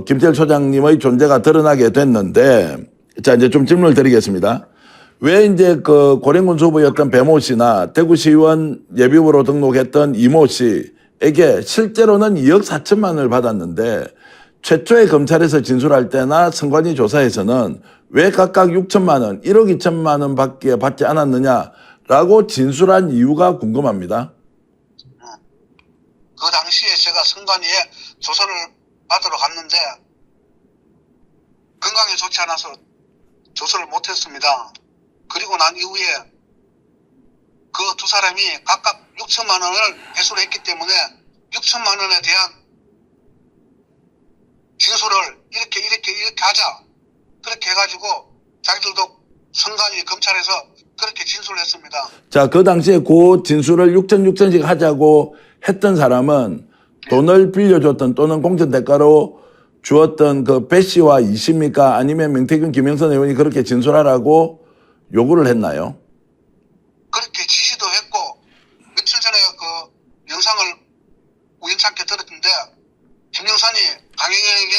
김태일 소장님의 존재가 드러나게 됐는데, 자, 이제 좀 질문을 드리겠습니다. 왜 이제 그 고령군 수부였던 배모 씨나 대구시의원 예비후보로 등록했던 이모 씨에게 실제로는 2억 4천만 원을 받았는데 최초에 검찰에서 진술할 때나 선관위 조사에서는 왜 각각 6천만 원, 1억 2천만 원 밖에 받지 않았느냐라고 진술한 이유가 궁금합니다. 그 당시에 제가 선관위에 조사를 받으러 갔는데 건강이 좋지 않아서 조사를 못했습니다. 그리고 난 이후에 그 두 사람이 각각 6천만 원을 회수를 했기 때문에 6천만 원에 대한 진술을 이렇게 하자. 그렇게 해가지고 자기들도 선관위 검찰에서 그렇게 진술을 했습니다. 자, 그 당시에 그 진술을 6천씩 하자고 했던 사람은 돈을 빌려줬던 또는 공천 대가로 주었던 그 배 씨와 이 씨입니까? 아니면 명태균, 김영선 의원이 그렇게 진술하라고 요구를 했나요? 그렇게 지시도 했고 며칠 전에 그 영상을 우연찮게 들었는데 김영선이 강혜경에게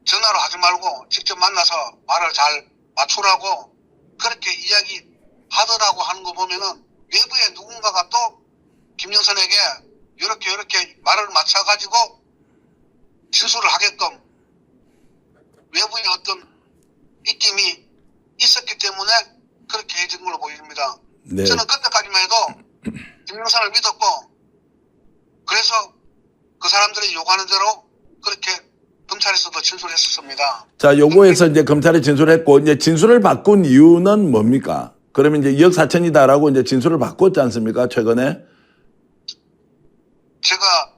전화로 하지 말고 직접 만나서 말을 잘 맞추라고 그렇게 이야기하더라고 하는 거 보면은 외부에 누군가가 또 김영선에게 이렇게 말을 맞춰가지고 진술을 하게끔 외부의 어떤 입김이 있었기 때문에 그렇게 해준 걸로 보입니다. 네. 저는 그때까지만 해도 김영선을 믿었고 그래서 그 사람들이 요구하는 대로 그렇게 검찰에서도 진술했었습니다. 자, 요거에서 이제 검찰에 진술했고, 이제 진술을 바꾼 이유는 뭡니까? 그러면 이제 2억 4천이다라고 이제 진술을 바꿨지 않습니까? 최근에? 제가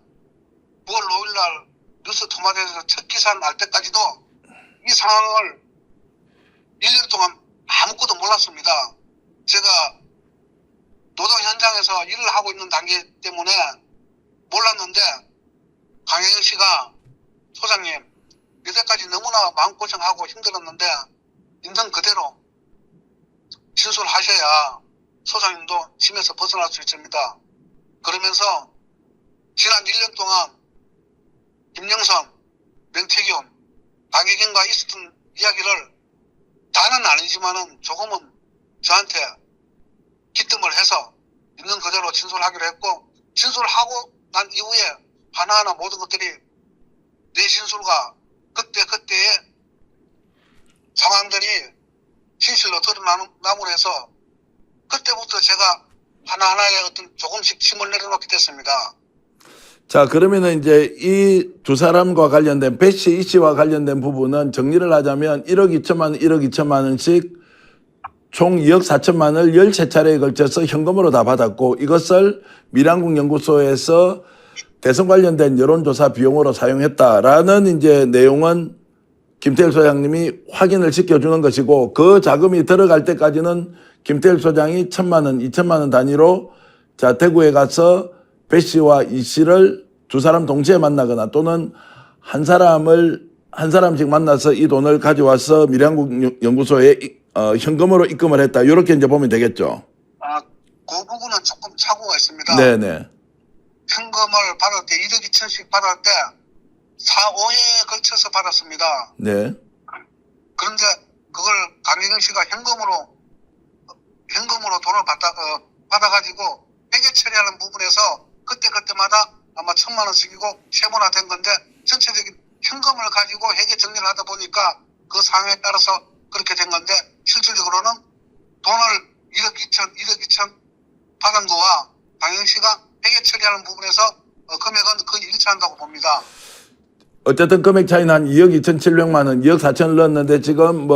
9월 5일날 뉴스 토마토에서 첫 기사 날 때까지도 이 상황을 1년 동안 아무것도 몰랐습니다. 제가 노동 현장에서 일을 하고 있는 단계 때문에 몰랐는데 강혜경 씨가 소장님 이때까지 너무나 마음고생하고 힘들었는데 인생 그대로 진술하셔야 소장님도 짐에서 벗어날 수 있습니다. 그러면서 지난 1년 동안 김영선, 명태균, 강혜경과 있었던 이야기를 다는 아니지만은 조금은 저한테 기뜸을 해서 있는 그대로 진술하기로 했고 진술하고 난 이후에 하나하나 모든 것들이 내 진술과 그때의 상황들이 진실로 드러남으로 해서 그때부터 제가 하나하나의 어떤 조금씩 짐을 내려놓게 됐습니다. 자, 그러면은 이제 이 두 사람과 관련된 배 씨, 이 씨와 관련된 부분은 정리를 하자면 1억 2천만 원씩 총 2억 4천만을 13차례에 걸쳐서 현금으로 다 받았고 이것을 밀양국 연구소에서 대선 관련된 여론조사 비용으로 사용했다라는 이제 내용은 김태일 소장님이 확인을 시켜주는 것이고 그 자금이 들어갈 때까지는 김태일 소장이 1,000만 원, 2,000만 원 단위로 자 대구에 가서 배 씨와 이 씨를 두 사람 동시에 만나거나 또는 한 사람씩 만나서 이 돈을 가져와서 밀양국 연구소에 현금으로 입금을 했다. 이렇게 이제 보면 되겠죠. 그 부분은 조금 착오가 있습니다. 네네. 현금을 받을 때 1억 2천씩 받을 때 4, 5회에 걸쳐서 받았습니다. 네. 그런데 그걸 강혜경 씨가 현금으로 돈을 받아가지고 회계 처리하는 부분에서 그때마다 아마 1,000만 원씩이고 세분화된 건데 전체적인 현금을 가지고 회계 정리를 하다 보니까 그 상황에 따라서 그렇게 된 건데 실질적으로는 돈을 1억 2천 받은 거와 강혜경 씨가 회계 처리하는 부분에서 금액은 거의 일치한다고 봅니다. 어쨌든 금액 차이는 한 2억 2,700만 원, 2억 4천을 넣었는데 지금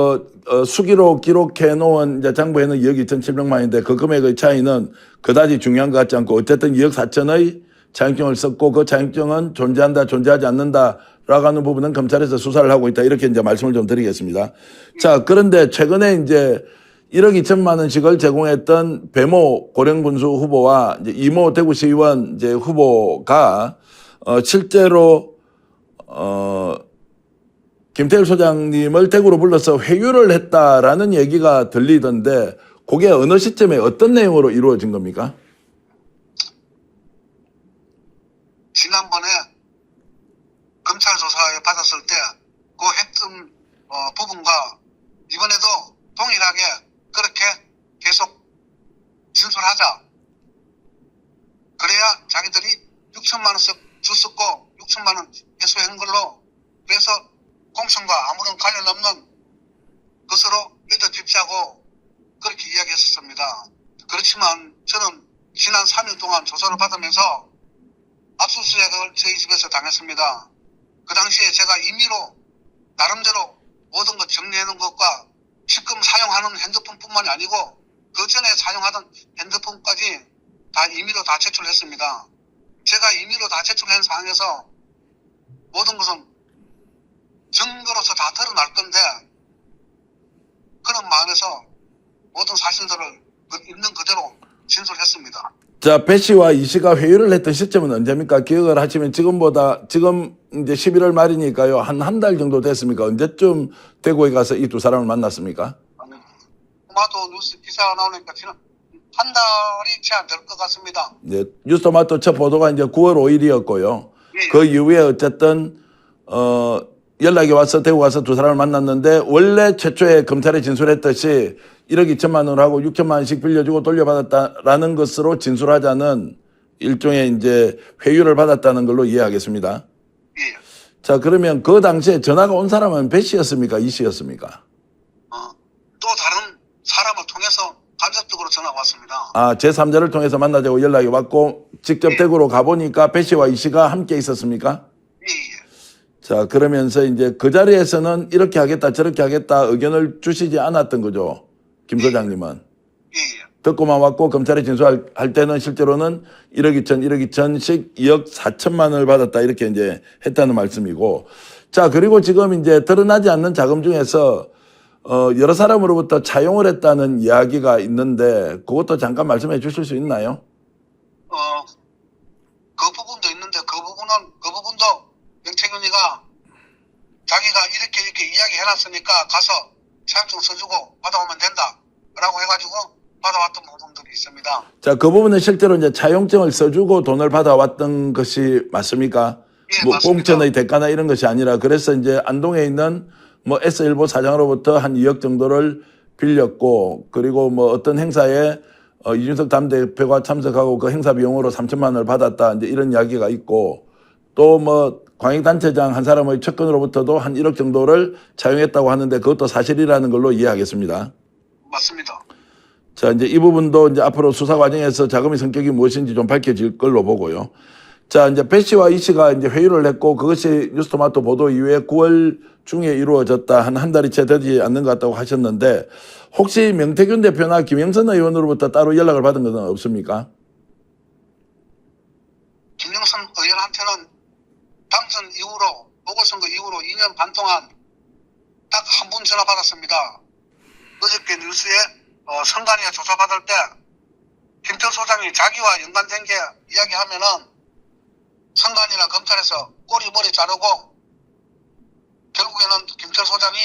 수기로 기록해 놓은 이제 장부에는 2억 2,700만 원인데 그 금액의 차이는 그다지 중요한 것 같지 않고 어쨌든 2억 4천의 차용증을 썼고 그 차용증은 존재한다, 존재하지 않는다라고 하는 부분은 검찰에서 수사를 하고 있다. 이렇게 이제 말씀을 좀 드리겠습니다. 자, 그런데 최근에 이제 1억 2천만 원씩을 제공했던 배모 고령군수 후보와 이제 이모 대구시의원 이제 후보가 실제로 김태일 소장님을 대구로 불러서 회유를 했다라는 얘기가 들리던데 그게 어느 시점에 어떤 내용으로 이루어진 겁니까? 지난번에 검찰 조사에 받았을 때 그 했던 부분과 이번에도 동일하게 그렇게 계속 진술하자. 그래야 자기들이 6천만 원씩 줬었고 6천만 원 회수한 걸로 그래서 공천과 아무런 관련 없는 것으로 믿어집자고 그렇게 이야기했었습니다. 그렇지만 저는 지난 3일 동안 조사를 받으면서 압수수색을 저희 집에서 당했습니다. 그 당시에 제가 임의로 나름대로 모든 것 정리해놓은 것과 지금 사용하는 핸드폰뿐만이 아니고 그 전에 사용하던 핸드폰까지 다 임의로 다 제출했습니다. 제가 임의로 다 제출한 상황에서 모든 것은 증거로서 다 드러날 건데 그런 마음에서 모든 사실들을 있는 그대로 진술했습니다. 자, 배 씨와 이 씨가 회유를 했던 시점은 언제입니까? 기억을 하시면 지금 이제 11월 말이니까요. 한 달 정도 됐습니까? 언제쯤 대구에 가서 이 두 사람을 만났습니까? 토마토 뉴스 기사가 나오니까 지금 한 달이 채 안 될 것 같습니다. 네, 뉴스토마토 첫 보도가 이제 9월 5일이었고요. 예. 그 이후에 어쨌든 연락이 와서 대구 가서 두 사람을 만났는데 원래 최초에 검찰에 진술했듯이 1억 2천만 원하고 6천만 원씩 빌려주고 돌려받았다라는 것으로 진술하자는 일종의 이제 회유를 받았다는 걸로 이해하겠습니다. 예. 자, 그러면 그 당시에 전화가 온 사람은 배 씨였습니까? 이 씨였습니까? 또 다른 사람을 통해서 간접적으로 전화가 왔습니다. 아, 제3자를 통해서 만나자고 연락이 왔고 직접 대구로 가보니까 배 씨와 이 씨가 함께 있었습니까? 예, 예. 자, 그러면서 이제 그 자리에서는 이렇게 하겠다 저렇게 하겠다 의견을 주시지 않았던 거죠. 김 소장님은. 예, 예. 듣고만 왔고 검찰에 진술할 때는 실제로는 1억 2천씩 2억 4천만 원을 받았다 이렇게 이제 했다는 말씀이고. 자, 그리고 지금 이제 드러나지 않는 자금 중에서 여러 사람으로부터 차용을 했다는 이야기가 있는데 그것도 잠깐 말씀해 주실 수 있나요? 그 부분도 있는데 그 부분도 명태균이가 자기가 이렇게 이야기 해놨으니까 가서 차용증 써주고 받아오면 된다라고 해가지고 받아왔던 부분들이 있습니다. 자, 그 부분은 실제로 이제 차용증을 써주고 돈을 받아왔던 것이 맞습니까? 예, 뭐 맞습니다. 공천의 대가나 이런 것이 아니라 그래서 이제 안동에 있는 뭐 S일보 사장으로부터 한 2억 정도를 빌렸고 그리고 뭐 어떤 행사에 이준석 당대표가 참석하고 그 행사 비용으로 3천만 원을 받았다 이제 이런 이야기가 있고 또 뭐 광역단체장 한 사람의 측근으로부터도 한 1억 정도를 차용했다고 하는데 그것도 사실이라는 걸로 이해하겠습니다. 맞습니다. 자, 이제 이 부분도 이제 앞으로 수사 과정에서 자금의 성격이 무엇인지 좀 밝혀질 걸로 보고요. 자, 이제 배 씨와 이 씨가 이제 회의를 했고 그것이 뉴스토마토 보도 이후에 9월 중에 이루어졌다. 한 달이 채 되지 않는 것 같다고 하셨는데 혹시 명태균 대표나 김영선 의원으로부터 따로 연락을 받은 것은 없습니까? 김영선 의원한테는 당선 이후로 보궐선거 이후로 2년 반 동안 딱 한 분 전화 받았습니다. 어저께 뉴스에 선관위가 조사받을 때 김철 소장이 자기와 연관된 게 이야기하면은 선관위나 검찰에서 꼬리머리 자르고 결국에는 김철 소장이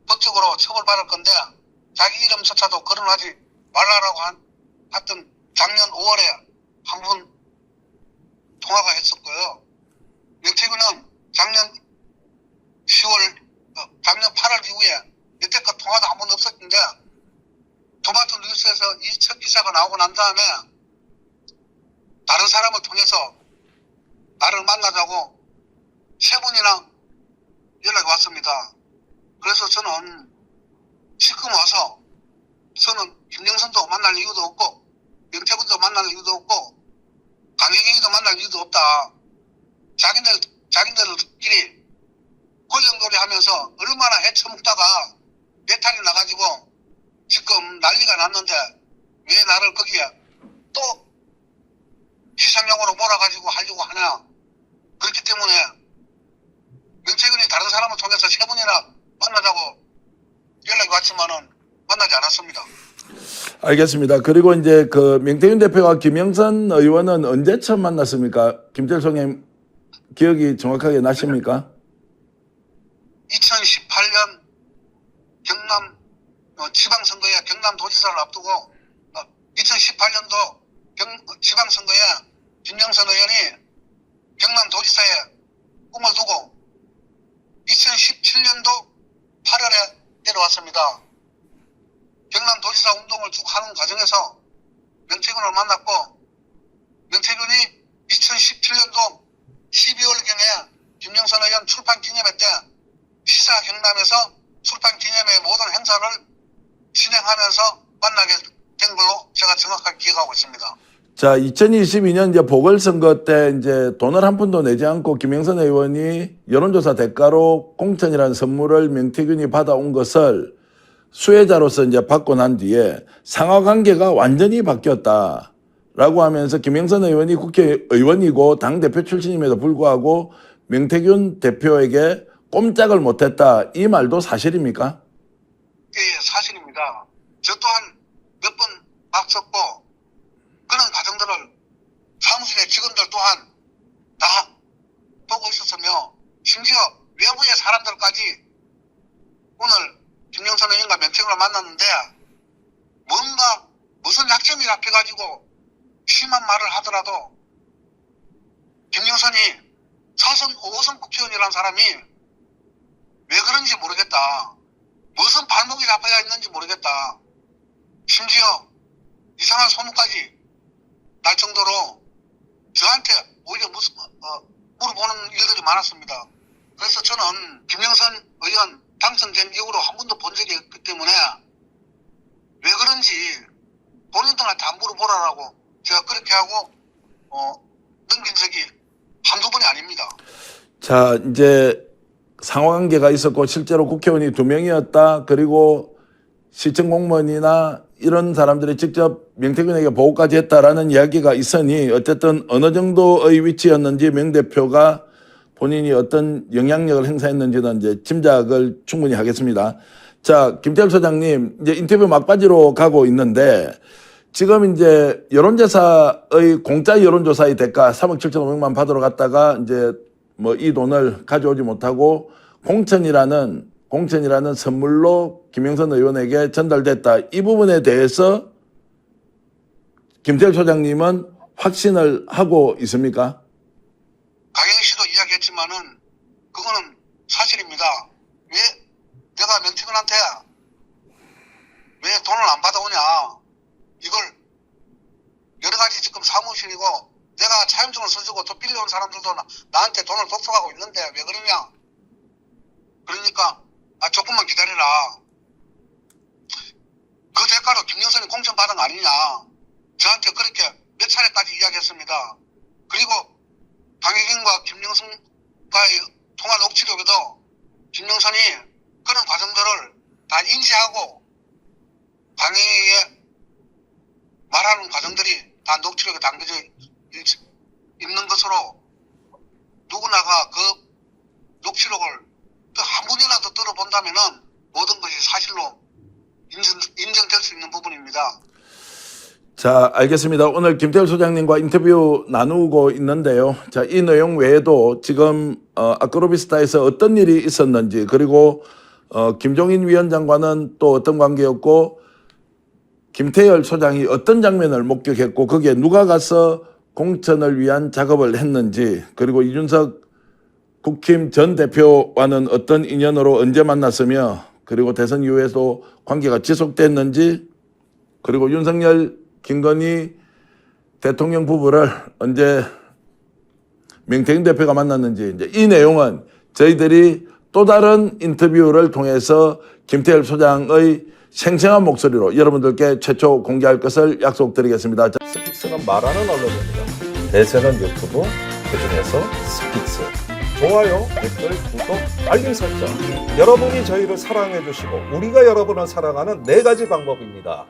법적으로 처벌받을 건데 자기 이름조차도 거론하지 말라라고 하여튼 작년 5월에 한 분 통화가 했었고요. 명태균은 작년 8월 이후에 여태껏 통화도 한 번 없었는데 토마토 뉴스에서 이 첫 기사가 나오고 난 다음에 다른 사람을 통해서 나를 만나자고 3번이나 연락이 왔습니다. 그래서 저는 지금 와서 저는 김영선도 만날 이유도 없고 명태균도 만날 이유도 없고 강혜경이도 만날 이유도 없다. 자기들끼리 권력놀이 하면서 얼마나 헤쳐먹다가 배탈이 나가지고 지금 난리가 났는데 왜 나를 거기에 또 희생용으로 몰아가지고 하려고 하냐. 그렇기 때문에 명태균이 다른 사람을 통해서 3번이나 만나자고 연락이 왔지만은 만나지 않았습니다. 알겠습니다. 그리고 이제 그 명태균 대표와 김영선 의원은 언제 처음 만났습니까? 김철성님 기억이 정확하게 나십니까? 2018년 경남 지방선거에 경남도지사를 앞두고 2018년도 지방선거에 김영선 의원이 경남도지사에 꿈을 두고 2017년도 8월에 내려왔습니다. 경남도지사 운동을 쭉 하는 과정에서 명태균을 만났고 명태균이 2017년도 12월경에 김영선 의원 출판 기념회 때 시사 경남에서 출판 기념회 모든 행사를 진행하면서 만나게 된 걸로 제가 정확하게 기억하고 있습니다. 자, 2022년 이제 보궐선거 때 이제 돈을 한 푼도 내지 않고 김영선 의원이 여론조사 대가로 공천이라는 선물을 명태균이 받아온 것을 수혜자로서 이제 받고 난 뒤에 상하관계가 완전히 바뀌었다라고 하면서 김영선 의원이 국회의원이고 당대표 출신임에도 불구하고 명태균 대표에게 꼼짝을 못했다. 이 말도 사실입니까? 예, 사실입니다. 저 또한 몇 번 맞섰고 그런 과정들을 사무실의 직원들 또한 다 보고 있었으며 심지어 외부의 사람들까지 오늘 김영선 의원과 명태균을 만났는데 뭔가 무슨 약점이 잡혀가지고 심한 말을 하더라도 김영선이 4선 5선 국회의원이라는 사람이 왜 그런지 모르겠다. 무슨 발목이 잡혀야 있는지 모르겠다. 심지어 이상한 소문까지 날 정도로 저한테 오히려 물어보는 일들이 많았습니다. 그래서 저는 김영선 의원 당선된 이후로 한 번도 본 적이 없기 때문에 왜 그런지 본인들한테 안 물어보라고 제가 그렇게 하고 넘긴 적이 한두 번이 아닙니다. 자, 이제 상호관계가 있었고 실제로 국회의원이 2명이었다. 그리고 시청 공무원이나 이런 사람들이 직접 명태균에게 보고까지 했다라는 이야기가 있으니 어쨌든 어느 정도의 위치였는지 명 대표가 본인이 어떤 영향력을 행사했는지는 이제 짐작을 충분히 하겠습니다. 자, 김태열 소장님, 이제 인터뷰 막바지로 가고 있는데 지금 이제 여론조사의 공짜 여론조사의 대가 3억 7,500만 받으러 갔다가 이제 뭐 이 돈을 가져오지 못하고 공천이라는 선물로 김영선 의원에게 전달됐다. 이 부분에 대해서 김태열 소장님은 확신을 하고 있습니까? 강혜경 씨도 이야기했지만은 그거는 사실입니다. 왜 내가 명태균한테 왜 돈을 안 받아오냐. 이걸 여러 가지 지금 사무실이고 내가 차용증을 써주고 또 빌려온 사람들도 나한테 돈을 독촉하고 있는데 왜 그러냐. 그러니까 조금만 기다려라. 그 대가로 김영선이 공천 받은 거 아니냐. 저한테 그렇게 몇 차례까지 이야기했습니다. 그리고 강혜경과 김영선과의 통화 녹취록에도 김영선이 그런 과정들을 다 인지하고 강혜경에 말하는 과정들이 다 녹취록에 담겨져 있는 것으로 누구나가 그 녹취록을 한 번이라도 들어본다면은 모든 것이 사실로 인정될 수 있는 부분입니다. 자, 알겠습니다. 오늘 김태열 소장님과 인터뷰 나누고 있는데요. 자, 이 내용 외에도 지금 아크로비스타에서 어떤 일이 있었는지, 그리고 김종인 위원장과는 또 어떤 관계였고, 김태열 소장이 어떤 장면을 목격했고, 거기에 누가 가서 공천을 위한 작업을 했는지, 그리고 이준석 국힘 전 대표와는 어떤 인연으로 언제 만났으며, 그리고 대선 이후에도 관계가 지속됐는지, 그리고 윤석열, 김건희 대통령 부부를 언제 명태균 대표가 만났는지, 이제 이 내용은 저희들이 또 다른 인터뷰를 통해서 김태열 소장의 생생한 목소리로 여러분들께 최초 공개할 것을 약속드리겠습니다. 스픽스는 말하는 언론입니다. 대세는 유튜브, 그중에서 스픽스. 좋아요, 댓글, 구독, 알림 설정. 여러분이 저희를 사랑해 주시고 우리가 여러분을 사랑하는 4가지 방법입니다.